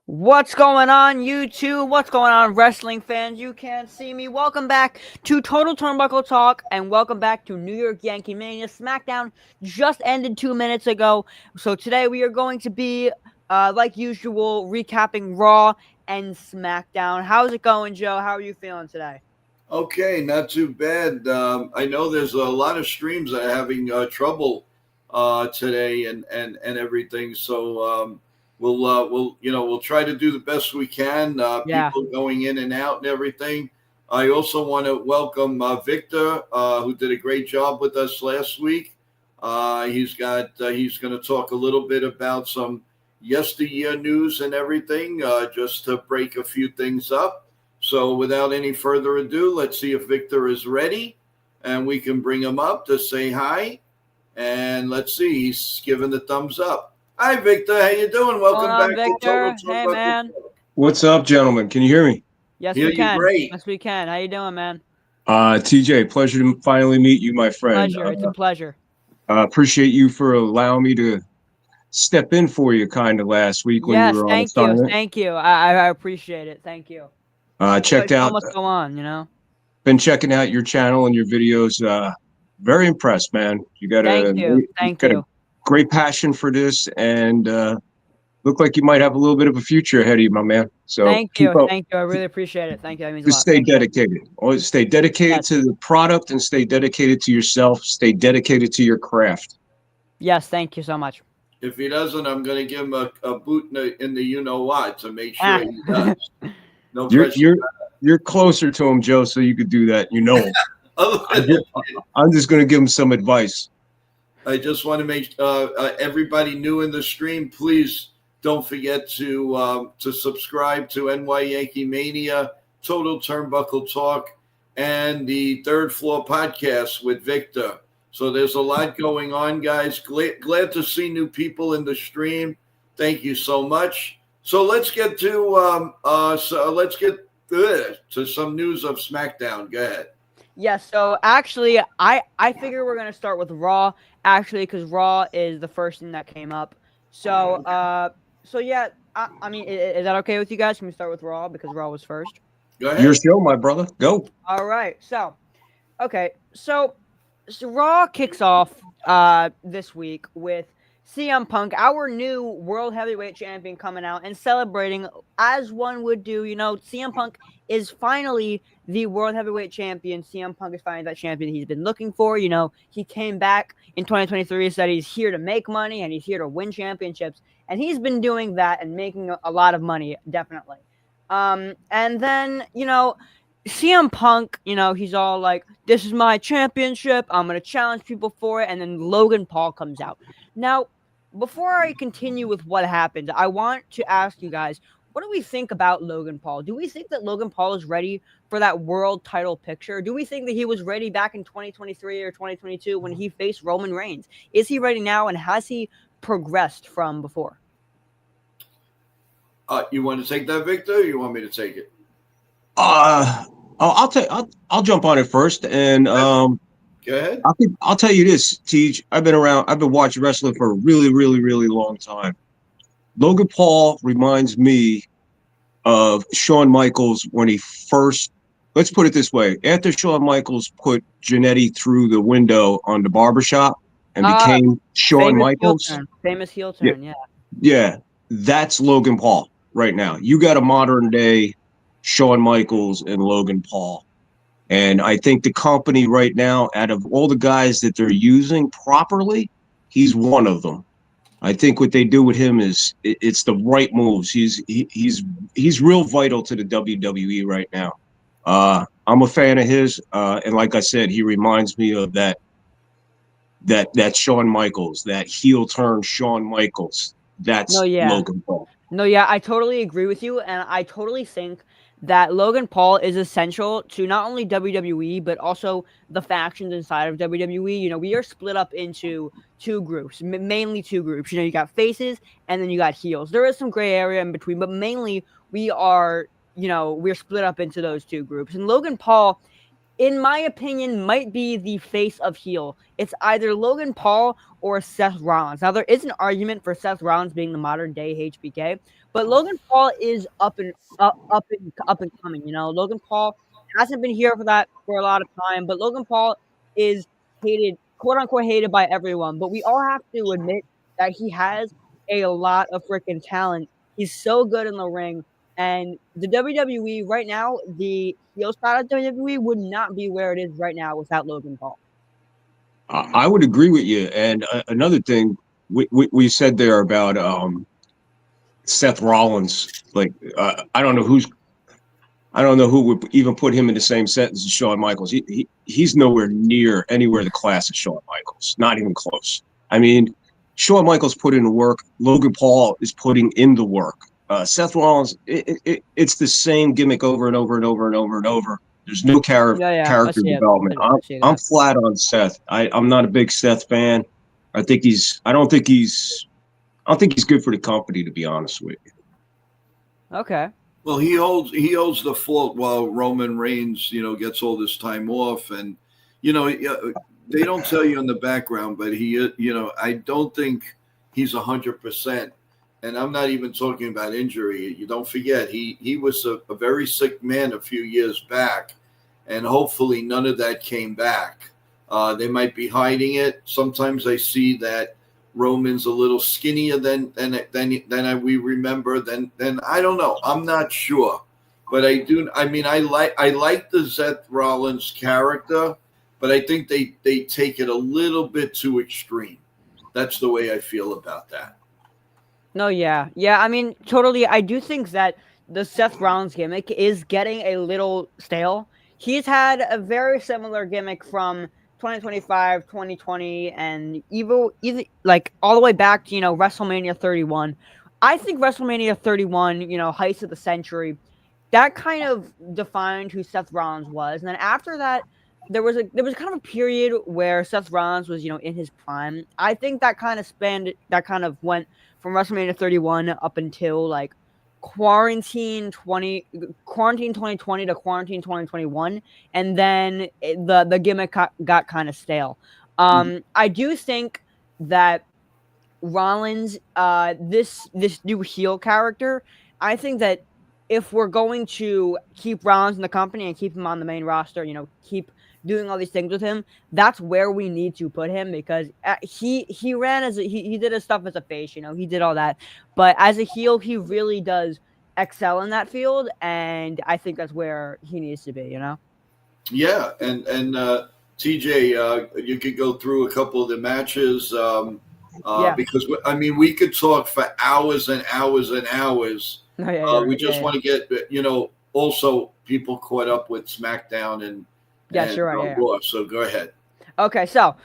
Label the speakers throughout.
Speaker 1: What's going on, YouTube? What's going on, wrestling fans? You can't see me. Welcome back to Total Turnbuckle Talk, and welcome back to New York Yankee Mania. Smackdown just ended 2 minutes ago, so today we are going to be, like usual, recapping Raw and Smackdown. How's it going, Joe? How are you feeling today?
Speaker 2: Okay, not too bad. I know there's a lot of streams that are having trouble today and everything. So we'll try to do the best we can.
Speaker 1: Yeah.
Speaker 2: People going in and out and everything. I also want to welcome Victor, who did a great job with us last week. He's going to talk a little bit about some yesteryear news and everything, just to break a few things up. So without any further ado, let's see if Victor is ready, and we can bring him up to say hi. And let's see, he's giving the thumbs up. Hi, Victor. How you doing?
Speaker 1: Going
Speaker 2: Welcome
Speaker 1: on,
Speaker 2: back to Total
Speaker 1: Victor? Hey,
Speaker 2: Turnbuckle
Speaker 1: man.
Speaker 2: Talk.
Speaker 3: What's up, gentlemen? Can you hear me?
Speaker 1: Yes,
Speaker 2: Hear
Speaker 1: we
Speaker 2: you
Speaker 1: can.
Speaker 2: great.
Speaker 1: Yes, we can. How you doing, man?
Speaker 3: TJ, pleasure to finally meet you, my friend.
Speaker 1: Pleasure. It's a pleasure.
Speaker 3: Appreciate you for allowing me to step in for you kind of last week when you
Speaker 1: Yes,
Speaker 3: were on
Speaker 1: thank you.
Speaker 3: assignment.
Speaker 1: Thank you. I appreciate it. Thank you.
Speaker 3: Checked
Speaker 1: So
Speaker 3: out,
Speaker 1: much go on.
Speaker 3: been checking out your channel and your videos. Very impressed, man. You got
Speaker 1: Thank you. Thank
Speaker 3: a
Speaker 1: you.
Speaker 3: great passion for this, and look like you might have a little bit of a future ahead of you, my man. So
Speaker 1: Thank
Speaker 3: keep
Speaker 1: you.
Speaker 3: up.
Speaker 1: Thank you. I really appreciate it. Thank you. That means a
Speaker 3: Just
Speaker 1: lot.
Speaker 3: stay
Speaker 1: Thank you.
Speaker 3: dedicated. Always stay dedicated
Speaker 1: Yes.
Speaker 3: to the product and stay dedicated to yourself. Stay dedicated to your craft.
Speaker 1: Yes. Thank you so much.
Speaker 2: If he doesn't, I'm going to give him a boot in the you know what to make sure
Speaker 1: Ah.
Speaker 2: he does. No
Speaker 3: You're
Speaker 2: question.
Speaker 3: you're you're closer to him, Joe, so you could do that. You know him. I'm just going to give him some advice.
Speaker 2: I just want to make everybody new in the stream, please don't forget to subscribe to NY Yankee Mania, Total Turnbuckle Talk, and the Third Floor Podcast with Victor. So there's a lot going on, guys. Glad to see new people in the stream. Thank you so much. So let's get to some news of SmackDown. Go ahead.
Speaker 1: Yes. So actually, I figure we're gonna start with Raw. Actually, because Raw is the first thing that came up. So yeah. I mean, is that okay with you guys? Can we start with Raw because Raw was first?
Speaker 2: Go ahead.
Speaker 3: Your show, my brother. Go.
Speaker 1: All right. So, okay. So Raw kicks off this week with CM Punk, our new World Heavyweight Champion, coming out and celebrating as one would do. You know, CM Punk is finally the World Heavyweight Champion. CM Punk is finally that champion he's been looking for. You know, he came back in 2023, said he's here to make money and he's here to win championships. And he's been doing that and making a lot of money, definitely. And then, you know, CM Punk, you know, he's all like, this is my championship. I'm going to challenge people for it. And then Logan Paul comes out. Now, before I continue with what happened, I want to ask you guys, what do we think about Logan Paul? Do we think that Logan Paul is ready for that world title picture? Do we think that he was ready back in 2023 or 2022 when he faced Roman Reigns? Is he ready now, and has he progressed from before?
Speaker 2: You want to take that, Victor? Or you want me to take it?
Speaker 3: I'll jump on it first, and
Speaker 2: Go ahead.
Speaker 3: I'll tell you this, Tej. I've been watching wrestling for a really, really, really long time. Logan Paul reminds me of Shawn Michaels when he first. Let's put it this way: after Shawn Michaels put Jannetty through the window on the barbershop and became Shawn Michaels,
Speaker 1: famous heel turn,
Speaker 3: yeah, that's Logan Paul right now. You got a modern day Shawn Michaels and Logan Paul. And I think the company right now, out of all the guys that they're using properly, he's one of them. I think what they do with him is it's the right moves. He's real vital to the WWE right now. I'm a fan of his, and like I said, he reminds me of that Shawn Michaels, that heel turn Shawn Michaels. That's Logan Paul.
Speaker 1: No, yeah, I totally agree with you, and I totally think that Logan Paul is essential to not only WWE, but also the factions inside of WWE. You know, we are split up into two groups, mainly two groups. You know, you got faces, and then you got heels. There is some gray area in between, but mainly we are, you know, we're split up into those two groups. And Logan Paul in my opinion, might be the face of heel. It's either Logan Paul or Seth Rollins. Now, there is an argument for Seth Rollins being the modern day HBK, but Logan Paul is up and coming. You know, Logan Paul hasn't been here for a lot of time, but Logan Paul is hated, quote unquote, hated by everyone. But we all have to admit that he has a lot of freaking talent. He's so good in the ring. And the WWE right now, the heel side of WWE would not be where it is right now without Logan Paul.
Speaker 3: I would agree with you. And another thing we said there about Seth Rollins, like I don't know who would even put him in the same sentence as Shawn Michaels. He's nowhere near anywhere the class of Shawn Michaels, not even close. I mean, Shawn Michaels put in the work. Logan Paul is putting in the work. Seth Rollins, it's the same gimmick over and over and over and over and over. There's no character development. I'm flat on Seth. I'm not a big Seth fan. I don't think he's good for the company, to be honest with you.
Speaker 1: Okay.
Speaker 2: Well, he holds the fault while Roman Reigns, gets all this time off, and they don't tell you in the background, but I don't think he's 100%. And I'm not even talking about injury. You don't forget, he was a very sick man a few years back, and hopefully none of that came back. They might be hiding it. Sometimes I see that Roman's a little skinnier than we remember. Then I don't know. I'm not sure, but I do. I mean, I like the Seth Rollins character, but I think they take it a little bit too extreme. That's the way I feel about that.
Speaker 1: No, yeah. I mean, totally. I do think that the Seth Rollins gimmick is getting a little stale. He's had a very similar gimmick from 2025, 2020, and even like all the way back to WrestleMania 31. I think WrestleMania 31, heights of the century, that kind of defined who Seth Rollins was. And then after that, there was kind of a period where Seth Rollins was in his prime. I think that kind of went from WrestleMania 31 up until like quarantine 2020 to quarantine 2021, and then the gimmick got kind of stale. I do think that Rollins, this new heel character, I think that if we're going to keep Rollins in the company and keep him on the main roster, keep doing all these things with him, that's where we need to put him, because he ran he did his stuff as a face, he did all that, but as a heel, he really does excel in that field, and I think that's where he needs to be.
Speaker 2: Yeah, and TJ, you could go through a couple of the matches, because I mean we could talk for hours and hours and hours. We just want to get also people caught up with Smackdown and Raw. So go ahead.
Speaker 1: Okay, so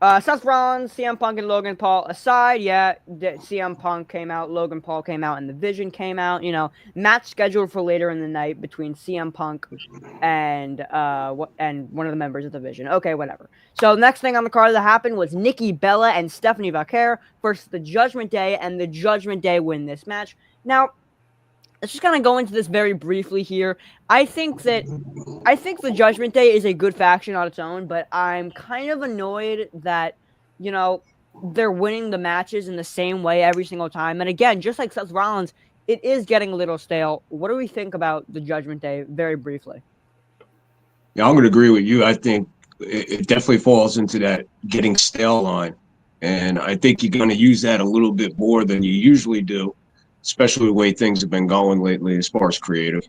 Speaker 1: Seth Rollins, CM Punk, and Logan Paul aside, CM Punk came out, Logan Paul came out, and the Vision came out. Match scheduled for later in the night between CM Punk and one of the members of the Vision. Okay, whatever. So next thing on the card that happened was Nikki Bella and Stephanie Vaquer versus the Judgment Day, and the Judgment Day win this match. Now, let's just kind of go into this very briefly here. I think the Judgment Day is a good faction on its own, but I'm kind of annoyed that, they're winning the matches in the same way every single time. And again, just like Seth Rollins, it is getting a little stale. What do we think about the Judgment Day very briefly?
Speaker 3: Yeah, I'm going to agree with you. I think it definitely falls into that getting stale line. And I think you're going to use that a little bit more than you usually do, especially the way things have been going lately as far as creative.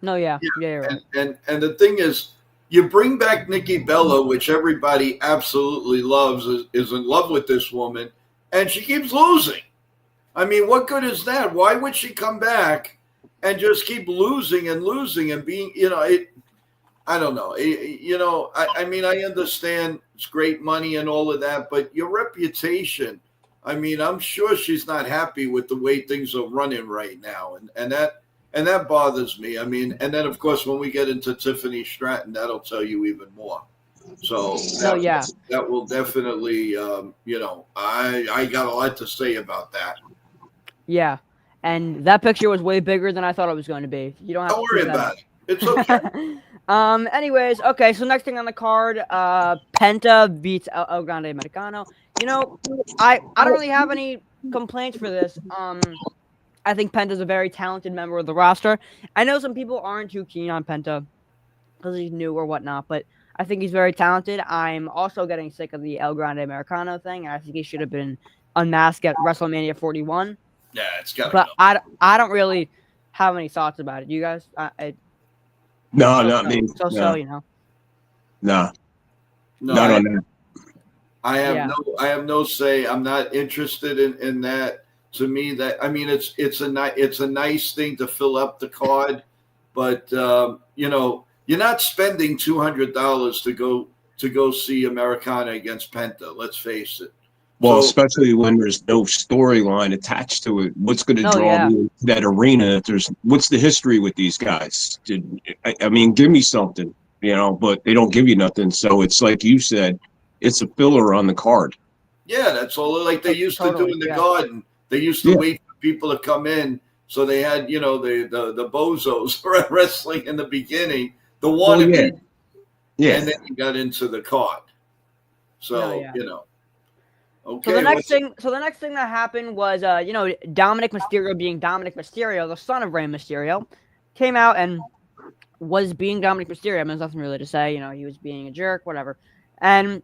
Speaker 1: No, yeah, you're right.
Speaker 2: And the thing is, you bring back Nikki Bella, which everybody absolutely loves, is in love with this woman, and she keeps losing. I mean, what good is that? Why would she come back and just keep losing and being, I don't know. I mean, I understand it's great money and all of that, but your reputation, I mean, I'm sure she's not happy with the way things are running right now. And that bothers me. I mean, and then, of course, when we get into Tiffany Stratton, that'll tell you even more. So that will definitely, I got a lot to say about that.
Speaker 1: Yeah. And that picture was way bigger than I thought it was going to be. You don't have
Speaker 2: to worry about it. It's okay.
Speaker 1: Anyways, okay. So next thing on the card, Penta beats El Grande Americano. You know, I don't really have any complaints for this. I think Penta's a very talented member of the roster. I know some people aren't too keen on Penta because he's new or whatnot, but I think he's very talented. I'm also getting sick of the El Grande Americano thing, and I think he should have been unmasked at WrestleMania 41.
Speaker 2: Yeah, it's got to
Speaker 1: But
Speaker 2: go.
Speaker 1: I don't really have any thoughts about it. You guys?
Speaker 3: No,
Speaker 1: So,
Speaker 3: not me. No,
Speaker 1: you know.
Speaker 3: no,
Speaker 2: No,
Speaker 3: not on that.
Speaker 2: I have
Speaker 1: Yeah.
Speaker 2: I have no say. I'm not interested in that. To me, that I mean, it's a nice thing to fill up the card, but you know, you're not spending $200 to go see Americana against Penta. Let's face it.
Speaker 3: Well,
Speaker 2: So,
Speaker 3: especially when there's no storyline attached to it. What's going to
Speaker 1: Oh
Speaker 3: draw
Speaker 1: yeah.
Speaker 3: me into that arena? If there's what's the history with these guys? I mean, give me something, but they don't give you nothing. So it's like you said, it's a filler on the card.
Speaker 2: yeah, that's all like they used to do
Speaker 1: Totally,
Speaker 2: in the
Speaker 1: yeah.
Speaker 2: garden. They used to
Speaker 3: Yeah.
Speaker 2: wait for people to come in. So they had, the bozos wrestling in the beginning, the
Speaker 3: Well,
Speaker 2: wannabe,
Speaker 3: yeah.
Speaker 2: and then you got into the card. So,
Speaker 1: No, yeah.
Speaker 2: Okay.
Speaker 1: So the next thing that happened was, Dominic Mysterio being Dominic Mysterio, the son of Rey Mysterio, came out and was being Dominic Mysterio. I mean, there's nothing really to say. He was being a jerk, whatever. And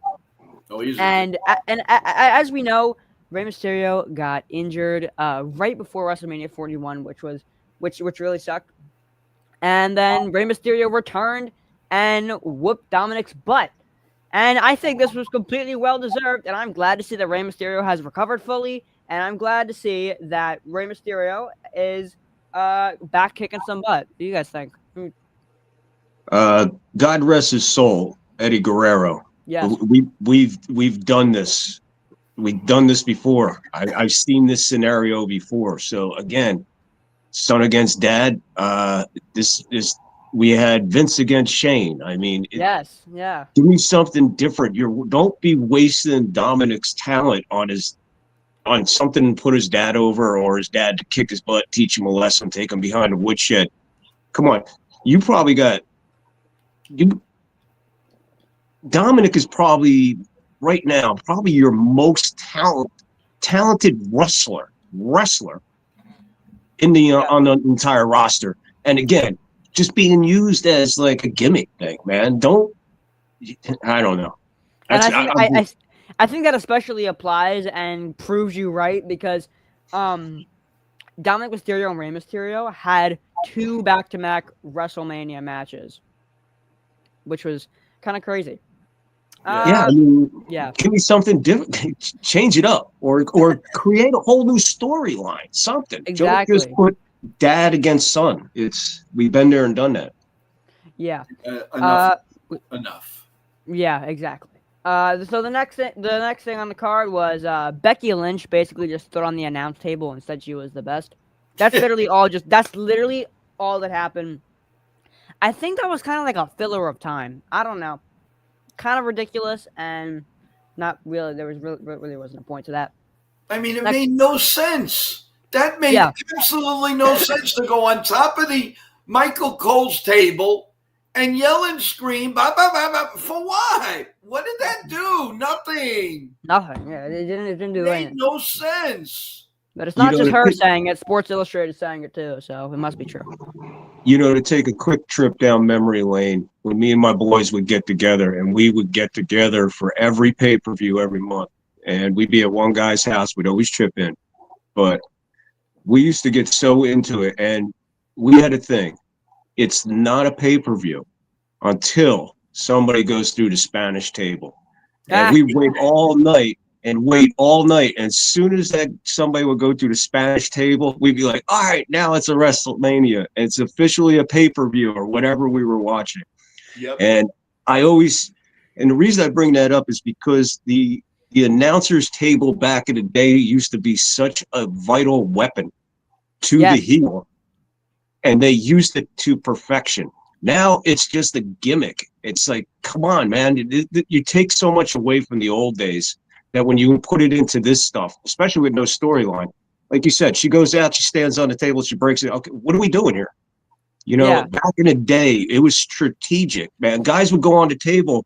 Speaker 1: as we know, Rey Mysterio got injured right before WrestleMania 41, which really sucked. And then Rey Mysterio returned and whooped Dominic's butt. And I think this was completely well-deserved, and I'm glad to see that Rey Mysterio has recovered fully, and I'm glad to see that Rey Mysterio is back kicking some butt. What do you guys think?
Speaker 3: God rest his soul, Eddie Guerrero.
Speaker 1: Yes.
Speaker 3: We've done this. We've done this before. I've seen this scenario before. So again, son against dad. This is. We had Vince against Shane. I mean,
Speaker 1: Yes, yeah.
Speaker 3: Give me something different. Don't be wasting Dominic's talent on something to put his dad over or his dad to kick his butt, teach him a lesson, take him behind the woodshed. Come on, you probably got you. Dominic is probably right now your most talented wrestler in the on the entire roster. And again, just being used as like a gimmick thing, man. I don't know.
Speaker 1: And I think that especially applies and proves you right because Dominic Mysterio and Rey Mysterio had 2 back-to-back WrestleMania matches, which was kind of crazy.
Speaker 3: Yeah, give me something different. Change it up, or create a whole new storyline. Something.
Speaker 1: Exactly.
Speaker 3: Don't just put dad against son. We've been there and done that.
Speaker 1: Yeah.
Speaker 2: Enough.
Speaker 1: Yeah, exactly. So the next thing on the card was Becky Lynch basically just stood on the announce table and said she was the best. That's literally all. That's literally all that happened. I think that was kind of like a filler of time. I don't know. Kind of ridiculous and not really. There really wasn't a point to that.
Speaker 2: I mean, it made no sense. That made absolutely no sense to go on top of the Michael Cole's table and yell and scream, bah, bah, bah, bah, for why? What did that do? Nothing.
Speaker 1: Nothing. Yeah, it didn't do anything.
Speaker 2: Made no sense.
Speaker 1: But it's not just her saying it. Sports Illustrated saying it too, so it must be true.
Speaker 3: To take a quick trip down memory lane, when me and my boys would get together, and we would get together for every pay-per-view every month, and we'd be at one guy's house. We'd always chip in, but we used to get so into it, and we had a thing. It's not a pay-per-view until somebody goes through the Spanish table. And we wait all night. And as soon as somebody would go through the Spanish table, we'd be like, all right, now it's a WrestleMania. It's officially a pay-per-view or whatever we were watching.
Speaker 2: Yep.
Speaker 3: And the reason I bring that up is because the announcer's table back in the day used to be such a vital weapon to the heel, and they used it to perfection. Now it's just a gimmick. It's like, come on, man. You take so much away from the old days that when you put it into this stuff, especially with no storyline, like you said, she goes out, she stands on the table, she breaks it. Okay, what are we doing here? You know,
Speaker 1: Yeah.
Speaker 3: back in the day, it was strategic, man. Guys would go on the table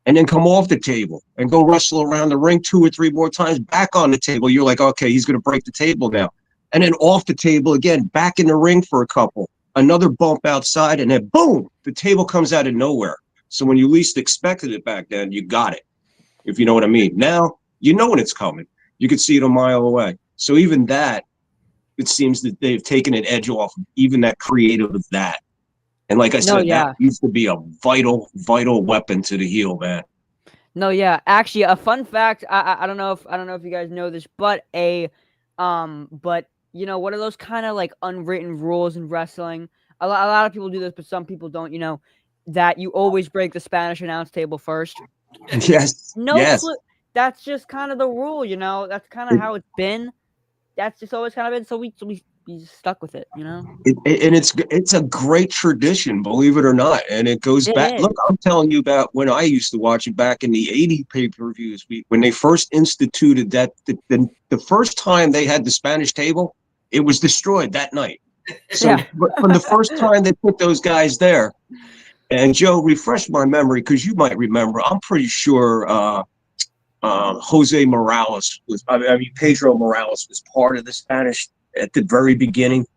Speaker 3: and then come off the table and go wrestle around the ring 2 or 3 more times, back on the table. You're like, okay, he's going to break the table now. And then off the table again, back in the ring for a couple, another bump outside, and then boom, the table comes out of nowhere. So when you least expected it back then, you got it, if you know what I mean. Now, you know when it's coming. You can see it a mile away. So even that, it seems that they've taken an edge off even that creative of that. And like I
Speaker 1: No,
Speaker 3: said,
Speaker 1: yeah.
Speaker 3: that used to be a vital, vital weapon to the heel, man.
Speaker 1: No, yeah. Actually, a fun fact. I don't know if you guys know this, but but you know, one of those kind of like unwritten rules in wrestling. A lot of people do this, but some people don't. You know, that you always break the Spanish announce table first.
Speaker 3: Yes.
Speaker 1: No
Speaker 3: Yes.
Speaker 1: clue. That's just kind of the rule. You know, that's kind of how it's been. That's just always kind of been. So we just stuck with it. You know.
Speaker 3: And it's a great tradition, believe it or not. And it goes
Speaker 1: It
Speaker 3: back.
Speaker 1: is.
Speaker 3: Look, I'm telling you about when I used to watch it back in the 80 pay-per-views. When they first instituted that, the first time they had the Spanish table, it was destroyed that night. So
Speaker 1: Yeah.
Speaker 3: from the first time they put those guys there, and Joe, refresh my memory because you might remember. I'm pretty sure Jose Morales was. I mean, Pedro Morales was part of the Spanish at the very beginning.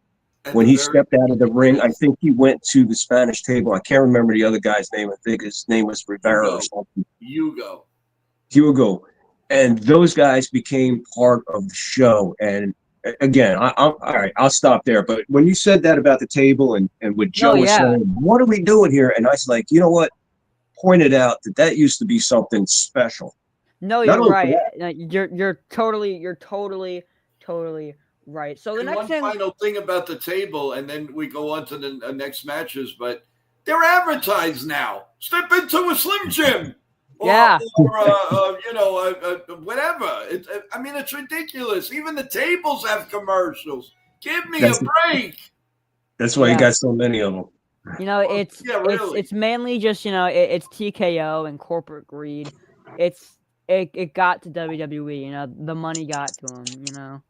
Speaker 3: When he stepped out of the ring, I think he went to the Spanish table. I can't remember the other guy's name. I think his name was Rivera or something. Hugo. And those guys became part of the show. And again, I'm all right, I'll stop there. But when you said that about the table and what Joe was saying, what are we doing here? And I was like, you know what? Pointed out that used to be something special.
Speaker 1: No, you're right. You're totally right. So the
Speaker 2: And
Speaker 1: next
Speaker 2: one
Speaker 1: thing,
Speaker 2: final thing about the table, and then we go on to the next matches, but they're advertised now. Step into a Slim Jim. Or, whatever. I mean, it's ridiculous. Even the tables have commercials. Give me a break.
Speaker 3: That's why you got so many of them.
Speaker 1: You know, it's mainly just, you know, it's TKO and corporate greed. It got to WWE, you know, the money got to them, you know.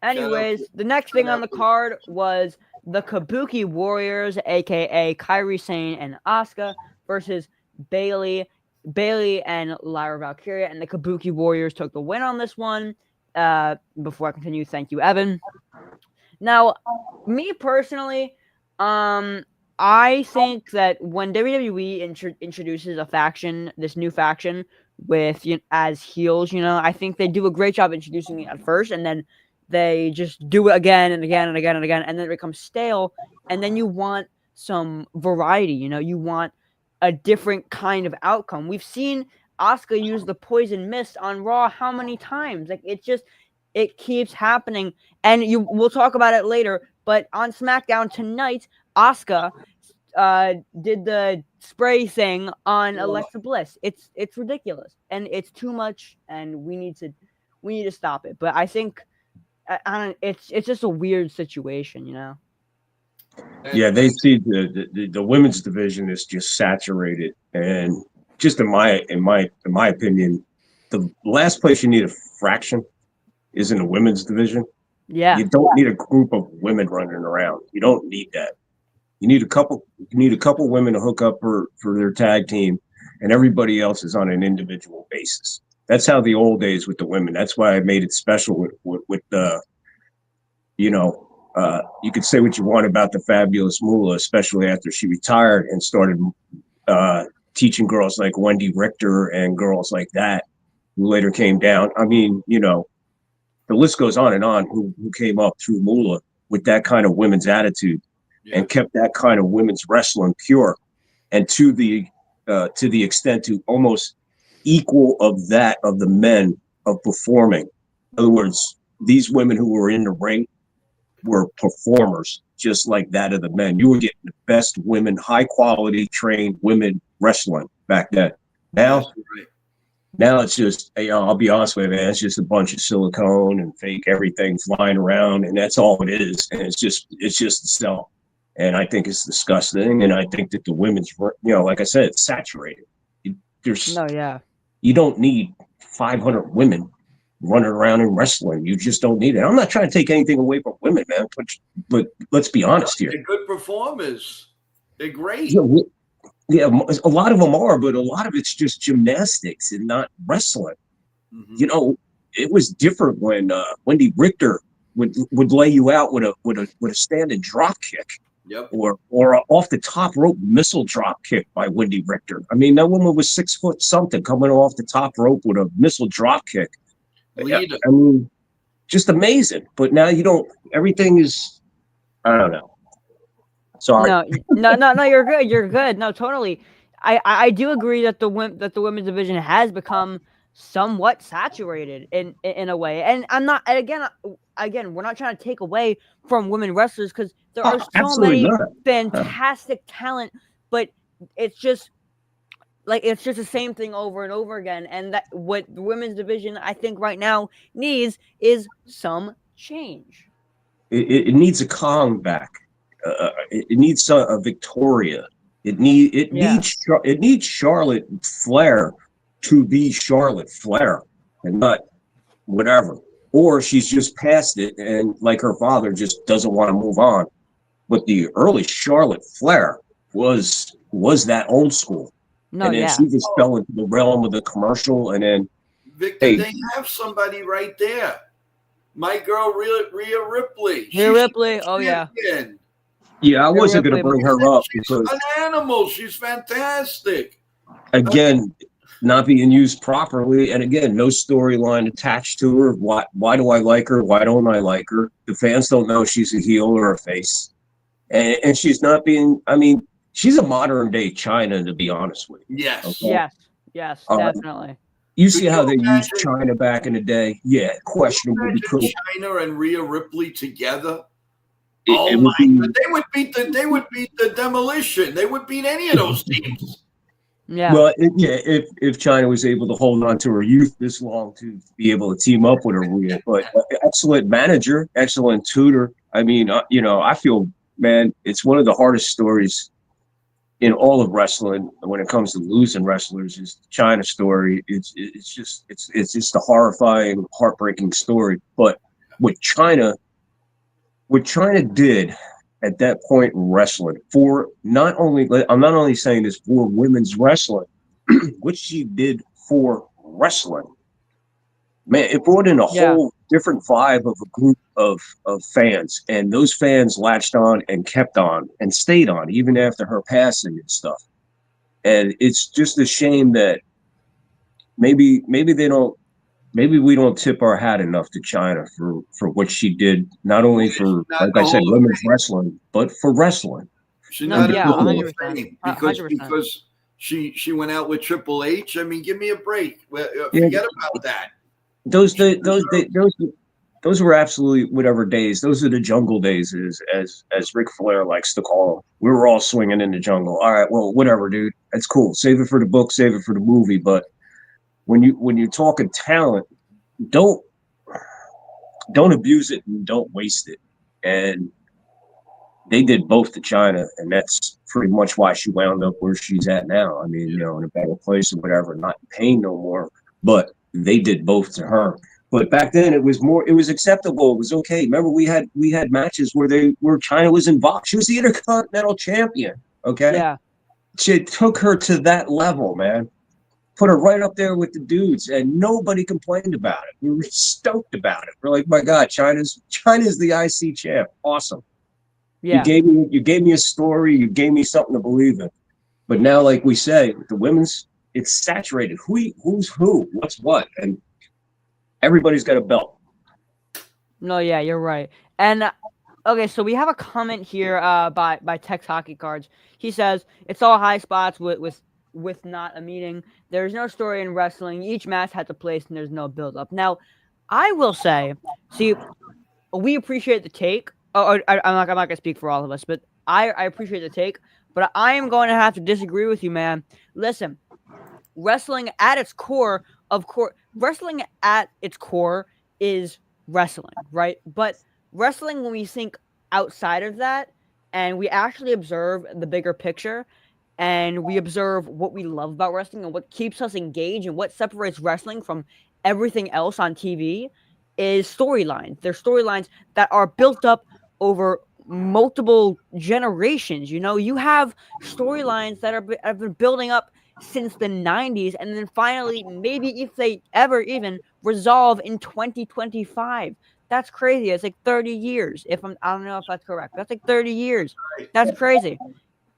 Speaker 1: Anyways, the next thing on the card was the Kabuki Warriors, aka Kairi Sane and Asuka, versus Bailey and Lyra Valkyria, and the Kabuki Warriors took the win on this one. Before I continue, thank you, Evan. Now, me personally, I think that when WWE introduces a faction, this new faction with as heels, you know, I think they do a great job introducing it at first, and then they just do it again and again and again and again, and then it becomes stale. And then you want some variety, you know, you want a different kind of outcome. We've seen Asuka use the poison mist on Raw how many times? Like it keeps happening, and we'll talk about it later. But on SmackDown tonight, Asuka did the spray thing on Alexa Bliss. It's ridiculous, and it's too much, and we need to stop it. But I think it's just a weird situation, you know.
Speaker 3: Yeah, they see the women's division is just saturated, and just in my opinion, the last place you need a fraction is in the women's division.
Speaker 1: Yeah,
Speaker 3: you don't need a group of women running around. You don't need that. You need a couple women to hook up for their tag team, and everybody else is on an individual basis. That's how the old days with the women. That's why I made it special with the, you know. You could say what you want about the fabulous Moolah, especially after she retired and started teaching girls like Wendy Richter and girls like that, who later came down. I mean, you know, the list goes on and on. Who came up through Moolah with that kind of women's attitude and kept that kind of women's wrestling pure, and to the extent to almost equal of that of the men of performing. In other words, these women who were in the ring were performers just like that of the men. You were getting the best women, high quality trained women wrestling back then. Now it's just, you know, I'll be honest with you, man, it's just a bunch of silicone and fake everything flying around, and that's all it is. And it's just a sell. And I think it's disgusting. And I think that the women's, you know, like I said, it's saturated. You don't need 500 women running around and wrestling. You just don't need it. I'm not trying to take anything away from women, man. But but let's be honest here.
Speaker 2: They're good performers. They're great.
Speaker 3: Yeah, a lot of them are, but a lot of it's just gymnastics and not wrestling.
Speaker 2: Mm-hmm.
Speaker 3: It was different when Wendy Richter would lay you out with a standing drop kick.
Speaker 2: Yep.
Speaker 3: Or a off the top rope missile drop kick by Wendy Richter. I mean, that woman was 6 foot something coming off the top rope with a missile drop kick.
Speaker 2: Leader.
Speaker 3: I mean, just amazing. But now you don't. Everything is. I don't know. Sorry.
Speaker 1: No. You're good. You're good. No, totally. I do agree that the women's division has become somewhat saturated in a way, and I'm not. And again, we're not trying to take away from women wrestlers because there are so many fantastic talent, but it's just the same thing over and over again. And that what the women's division I think right now needs is some change.
Speaker 3: It needs a Kong back. It needs a Victoria. It needs Charlotte Flair to be Charlotte Flair and not whatever. Or she's just past it and like her father just doesn't want to move on. But the early Charlotte Flair was that old school. And then she just fell into the realm of the commercial and then
Speaker 2: Victor, they have somebody right there. My girl Rhea Ripley.
Speaker 1: Ripley, oh yeah.
Speaker 3: Yeah, I wasn't going to bring her up because
Speaker 2: she's an animal. She's fantastic.
Speaker 3: Again, not being used properly, and again, no storyline attached to her. Why do I like her? Why don't I like her? The fans don't know she's a heel or a face, and she's not being. I mean, she's a modern day China, to be honest with you.
Speaker 2: Yes.
Speaker 3: Okay?
Speaker 1: Yes, definitely.
Speaker 3: You see how they used China back in the day? Yeah, questionable because
Speaker 2: China and Rhea Ripley together.
Speaker 3: They would
Speaker 2: beat the Demolition. They would beat any of those teams.
Speaker 1: Yeah.
Speaker 3: Well, if China was able to hold on to her youth this long to be able to team up with her, Rhea, but excellent manager, excellent tutor. I mean, I feel, man, it's one of the hardest stories in all of wrestling when it comes to losing wrestlers is the China story. It's just a horrifying, heartbreaking story. But what China did at that point in wrestling I'm not only saying this for women's wrestling, what she did for wrestling, man, it brought in a whole different vibe of a group of fans, and those fans latched on and kept on and stayed on even after her passing and stuff. And it's just a shame that maybe we don't tip our hat enough to China for what she did, not only for, like I said, women's wrestling, but for wrestling.
Speaker 2: She's not 100%. Because she went out with Triple H. I mean, give me a break. Forget about that.
Speaker 3: Those were absolutely whatever days. Those are the jungle days, as Ric Flair likes to call them. We were all swinging in the jungle. All right, well, whatever, dude. That's cool. Save it for the book. Save it for the movie. But when you're talking talent, don't abuse it and don't waste it. And they did both to China, and that's pretty much why she wound up where she's at now. I mean, in a better place or whatever, not in pain no more. But they did both to her. But back then it was acceptable. It was okay. Remember we had matches where China was involved. She was the Intercontinental Champion. Okay.
Speaker 1: Yeah.
Speaker 3: She took her to that level, man. Put her right up there with the dudes, and nobody complained about it. We were stoked about it. We're like, my God, China's the IC champ. Awesome.
Speaker 1: Yeah.
Speaker 3: You gave me a story. You gave me something to believe in. But now, like we say, with the women's, it's saturated. Who's who? What's what? And everybody's got a belt.
Speaker 1: No, yeah, you're right. And okay, so we have a comment here by Tex Hockey Cards. He says it's all high spots with not a meeting. There's no story in wrestling. Each match has a place and there's no build up. Now, I will say, see, we appreciate the take. I'm not gonna speak for all of us, but I appreciate the take. But I am going to have to disagree with you, man. Listen, wrestling at its core, wrestling at its core is wrestling, right? But wrestling, when we think outside of that and we actually observe the bigger picture and we observe what we love about wrestling and what keeps us engaged and what separates wrestling from everything else on TV is storylines. They're storylines that are built up over multiple generations. You have storylines that have been building up since the 90s, and then finally, maybe if they ever even resolve in 2025. That's crazy. It's like 30 years. I don't know if that's correct. That's like 30 years. That's crazy.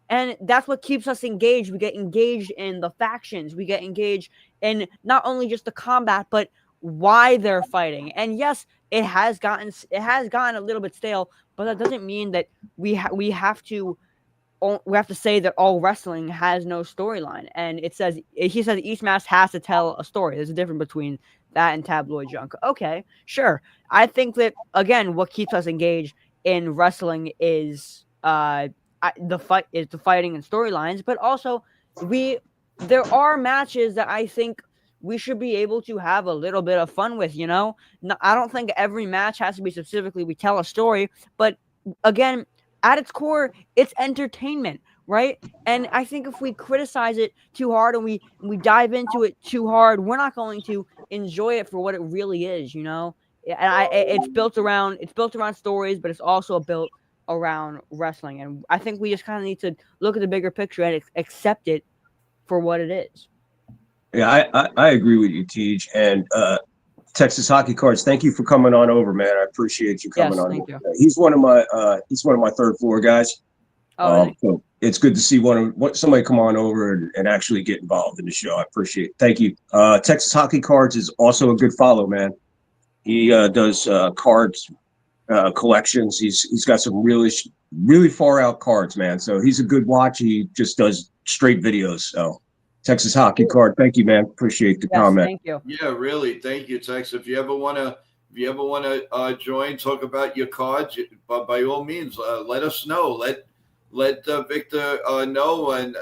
Speaker 1: And that's what keeps us engaged. We get engaged in the factions. We get engaged in not only just the combat, but why they're fighting. And yes, it has gotten a little bit stale, but that doesn't mean that we have to say that all wrestling has no storyline. And he says each match has to tell a story. There's a difference between that and tabloid junk. Okay, sure. I think that again, what keeps us engaged in wrestling is the fighting and storylines, but also there are matches that I think we should be able to have a little bit of fun with. No, I don't think every match has to be specifically we tell a story, but again, at its core, it's entertainment, right? And I think if we criticize it too hard and we dive into it too hard, we're not going to enjoy it for what it really is. And it's built around stories, but it's also built around wrestling. And I think we just kind of need to look at the bigger picture and accept it for what it is.
Speaker 3: Yeah, I agree with you, Tej. And Texas Hockey Cards, thank you for coming on over, man. I appreciate you coming on.
Speaker 1: Thank you.
Speaker 3: He's one of my third floor guys.
Speaker 1: Oh, really?
Speaker 3: So it's good to see somebody come on over and actually get involved in the show. I appreciate it. Thank you. Texas Hockey Cards is also a good follow, man. He does cards collections. He's got some really far out cards, man. So he's a good watch. He just does straight videos. So Texas Hockey Card, thank you, man. Appreciate the comment.
Speaker 1: Thank you.
Speaker 2: Yeah, really, thank you, Tex. If you ever want to join, talk about your cards, but by all means, let us know. Let Victor know, and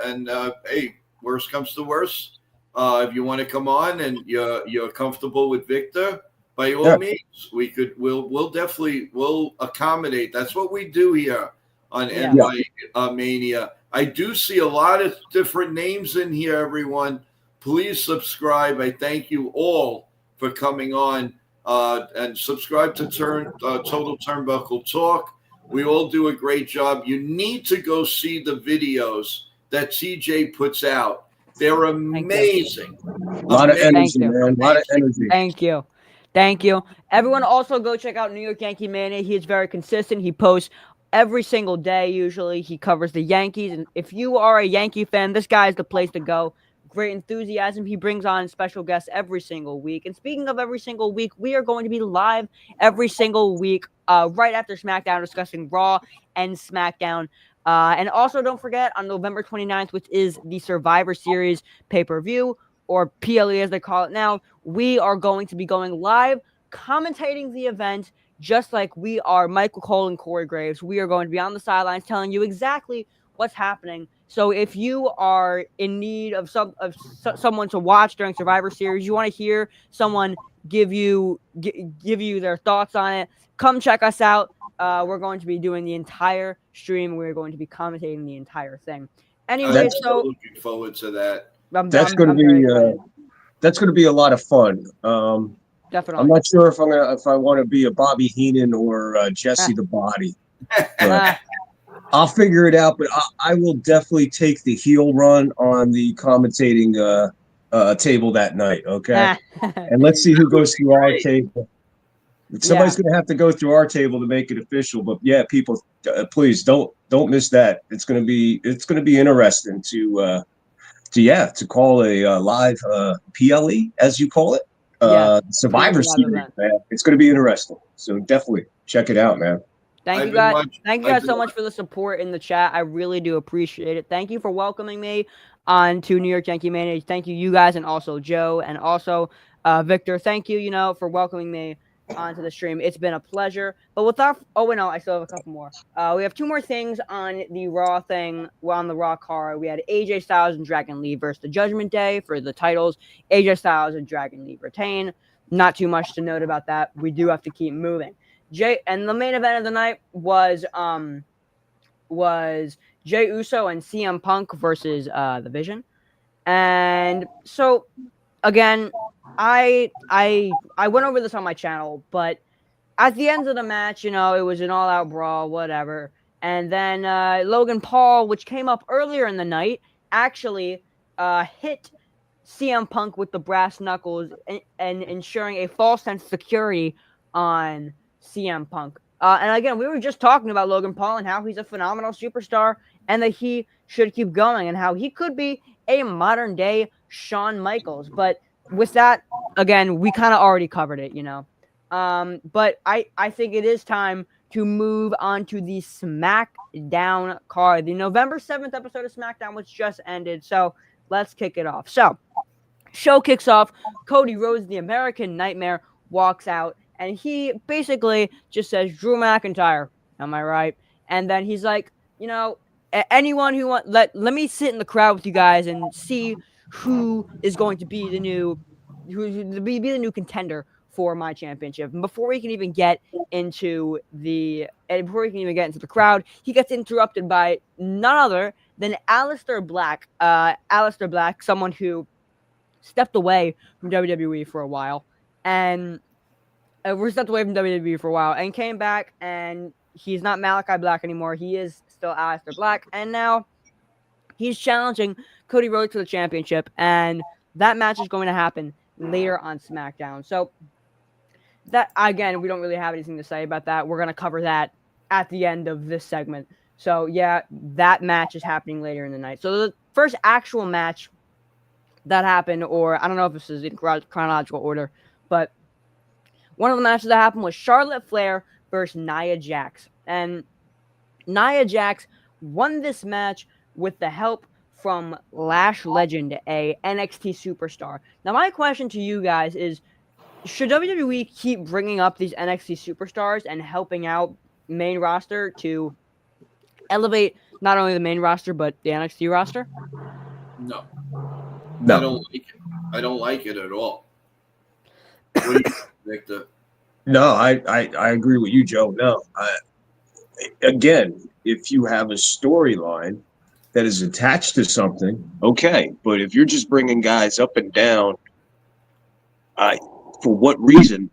Speaker 2: hey, worst comes to worst, if you want to come on and you're comfortable with Victor, by all means, we'll accommodate. That's what we do here on NY Mania. I do see a lot of different names in here, everyone. Please subscribe. I thank you all for coming on and subscribe to Total Turnbuckle Talk. We all do a great job. You need to go see the videos that TJ puts out. They're amazing.
Speaker 3: A lot of energy, man. A lot of energy.
Speaker 1: Thank you. Everyone also go check out New York Yankee Mania. He is very consistent. He posts every single day, usually. He covers the Yankees. And if you are a Yankee fan, this guy is the place to go. Great enthusiasm. He brings on special guests every single week. And speaking of every single week, we are going to be live every single week right after SmackDown, discussing Raw and SmackDown. And also don't forget, on November 29th, which is the Survivor Series pay-per-view, or PLE as they call it now, we are going to be going live, commentating the event, just like we are Michael Cole and Corey Graves. We are going to be on the sidelines telling you exactly what's happening. So if you are in need of someone to watch during Survivor Series, you want to hear someone give you their thoughts on it, come check us out. We're going to be doing the entire stream. We're going to be commentating the entire thing. Anyway, so
Speaker 2: looking forward to that.
Speaker 3: That's going to be a lot of fun.
Speaker 1: Definitely.
Speaker 3: I'm not sure if I want to be a Bobby Heenan or Jesse the Body. I'll figure it out, but I will definitely take the heel run on the commentating table that night. Okay, and let's see who goes through our table. Somebody's going to have to go through our table to make it official. But yeah, people, please don't miss that. It's going to be interesting to call a live PLE, as you call it, Survivor Series. Man, it's going to be interesting. So definitely check it out, man.
Speaker 1: Thank you guys so much for the support in the chat. I really do appreciate it. Thank you for welcoming me on to New York Yankee Mania. Thank you guys, and also Joe, and also Victor. Thank you, for welcoming me onto the stream. It's been a pleasure. But without, I still have a couple more. We have two more things on the Raw thing. We're on the Raw card. We had AJ Styles and Dragon Lee versus the Judgment Day for the titles. AJ Styles and Dragon Lee retain. Not too much to note about that. We do have to keep moving. And the main event of the night was Jey Uso and CM Punk versus the Vision. And so again, I went over this on my channel, but at the end of the match, it was an all-out brawl, whatever. And then Logan Paul, which came up earlier in the night, actually hit CM Punk with the brass knuckles and ensuring a false sense of security on CM Punk. And again, we were just talking about Logan Paul and how he's a phenomenal superstar and that he should keep going and how he could be a modern day Shawn Michaels. But with that, again, we kind of already covered it, But I think it is time to move on to the Smackdown card. The November 7th episode of Smackdown, which just ended. So let's kick it off. So, show kicks off. Cody Rhodes, the American Nightmare, walks out, and he basically just says, Drew McIntyre, am I right? And then he's like, anyone who let me sit in the crowd with you guys and see who is going to be the new contender for my championship. And before we can even get into the crowd, he gets interrupted by none other than Aleister Black. Aleister Black, someone who stepped away from WWE for a while, and came back, and he's not Malachi Black anymore. He is still Aleister Black, and now he's challenging Cody Rhodes for the championship, and that match is going to happen later on SmackDown. So that, again, we don't really have anything to say about that. We're going to cover that at the end of this segment. So yeah, that match is happening later in the night. So the first actual match that happened, or I don't know if this is in chronological order, but one of the matches that happened was Charlotte Flair versus Nia Jax. And Nia Jax won this match with the help from Lash Legend, a NXT superstar. Now, my question to you guys is, should WWE keep bringing up these NXT superstars and helping out main roster to elevate not only the main roster, but the NXT roster?
Speaker 2: No. I don't like it. I don't like it at all. What do you think, Victor?
Speaker 3: No, I agree with you, Joe. No. Again, if you have a storyline that is attached to something, okay. But if you're just bringing guys up and down, for what reason?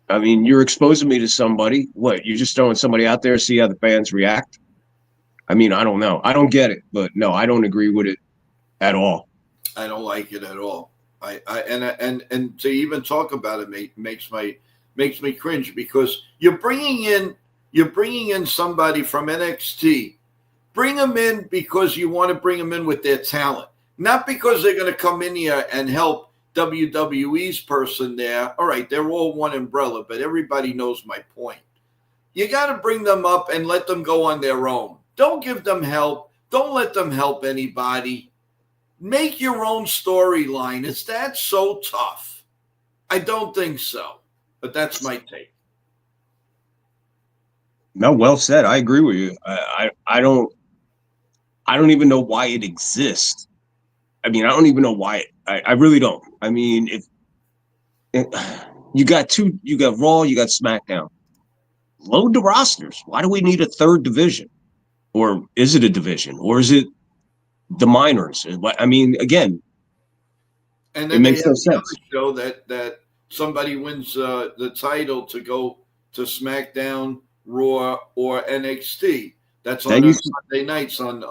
Speaker 3: I mean, you're exposing me to somebody. What? You're just throwing somebody out there to see how the fans react? I mean, I don't know. I don't get it. But no, I don't agree with it at all.
Speaker 2: I don't like it at all. And to even talk about it makes me cringe, because you're bringing in somebody from NXT. Bring them in because you want to bring them in with their talent, not because they're going to come in here and help WWE's person there. All right, they're all one umbrella, but everybody knows my point. You got to bring them up and let them go on their own. Don't give them help. Don't let them help anybody. Make your own storyline. Is that so tough? I don't think so, but that's my take.
Speaker 3: No, well said. I agree with you. I don't even know why it exists. I mean, I don't even know why I really don't. I mean, you got Raw, you got SmackDown. Load the rosters. Why do we need a third division? Or is it a division? Or is it the minors? I mean, again,
Speaker 2: and then it makes no sense. Show that somebody wins the title to go to SmackDown, Raw, or NXT. That's on Sunday nights on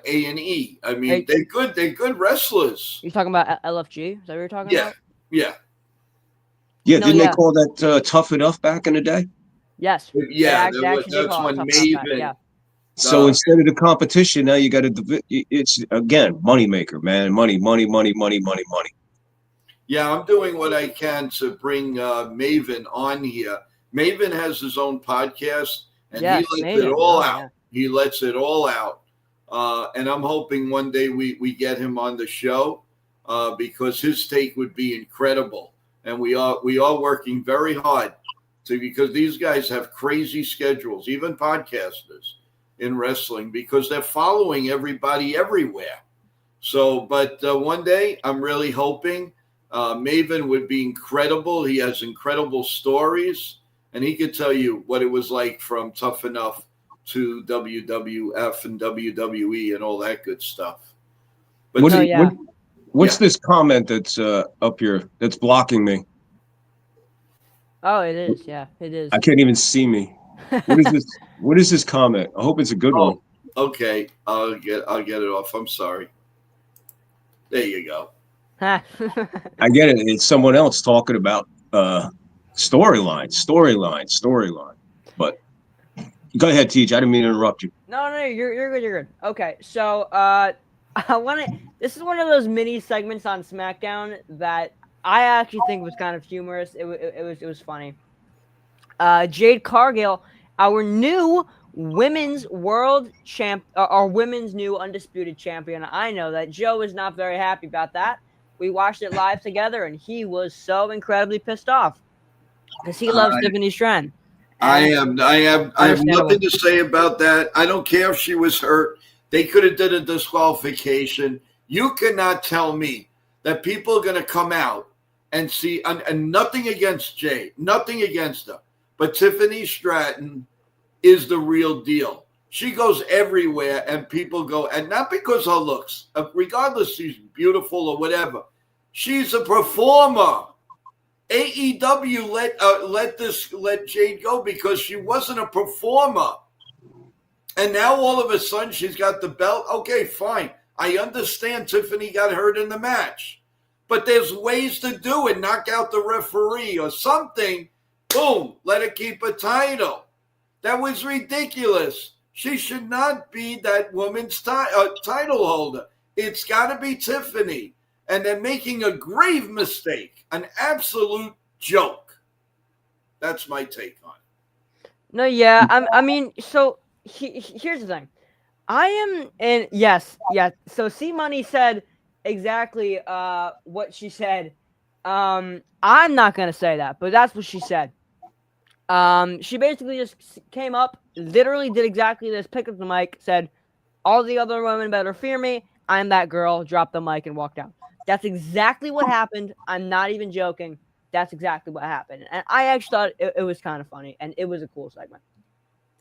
Speaker 2: A&E. I mean, they're good wrestlers.
Speaker 1: You're talking about LFG? Is that what you're talking about?
Speaker 2: Yeah.
Speaker 3: Yeah, didn't they call that Tough Enough back in the day?
Speaker 1: Yes.
Speaker 2: Yeah, that's when Maven.
Speaker 1: Yeah.
Speaker 3: So instead of the competition, now you got it's again moneymaker, man. Money.
Speaker 2: Yeah, I'm doing what I can to bring Maven on here. Maven has his own podcast, and he lets it all out. Yeah. He lets it all out, and I'm hoping one day we get him on the show because his take would be incredible. And we are working very hard because these guys have crazy schedules, even podcasters in wrestling, because they're following everybody everywhere. So, but one day I'm really hoping Maven would be incredible. He has incredible stories, and he could tell you what it was like from Tough Enough to WWF and WWE and all that good stuff. But
Speaker 3: what's this comment that's up here that's blocking me?
Speaker 1: Oh, it is. Yeah, it is.
Speaker 3: I can't even see me. What is this comment? I hope it's a good one.
Speaker 2: Okay, I'll get it off. I'm sorry. There you go.
Speaker 3: I get it. It's someone else talking about storyline. But go ahead, Teach. I didn't mean to interrupt you.
Speaker 1: No, you're good. You're good. Okay, so I want to. This is one of those mini segments on SmackDown that I actually think was kind of humorous. It was funny. Jade Cargill, our new women's world champ, our women's new undisputed champion. I know that Joe is not very happy about that. We watched it live together, and he was so incredibly pissed off because he loves Tiffany Stratton.
Speaker 2: I have nothing to say about that. I don't care if she was hurt. They could have did a disqualification. You cannot tell me that people are going to come out and see, and nothing against Jade, nothing against her, but Tiffany Stratton is the real deal. She goes everywhere, and people go, and not because her looks, regardless she's beautiful or whatever. She's a performer. AEW let Jade go because she wasn't a performer. And now all of a sudden she's got the belt. Okay, fine. I understand Tiffany got hurt in the match. But there's ways to do it. Knock out the referee or something. Boom. Let her keep a title. That was ridiculous. She should not be that woman's title holder. It's got to be Tiffany. And they're making a grave mistake, an absolute joke. That's my take on it.
Speaker 1: No, yeah, I mean, so here's the thing. I am, and yes. So C Money said exactly what she said. I'm not gonna say that, but that's what she said. She basically just came up, literally did exactly this, picked up the mic, said, "All the other women better fear me. I'm that girl." Dropped the mic and walked out. That's exactly what happened. I'm not even joking. That's exactly what happened. And I actually thought it was kind of funny, and it was a cool segment.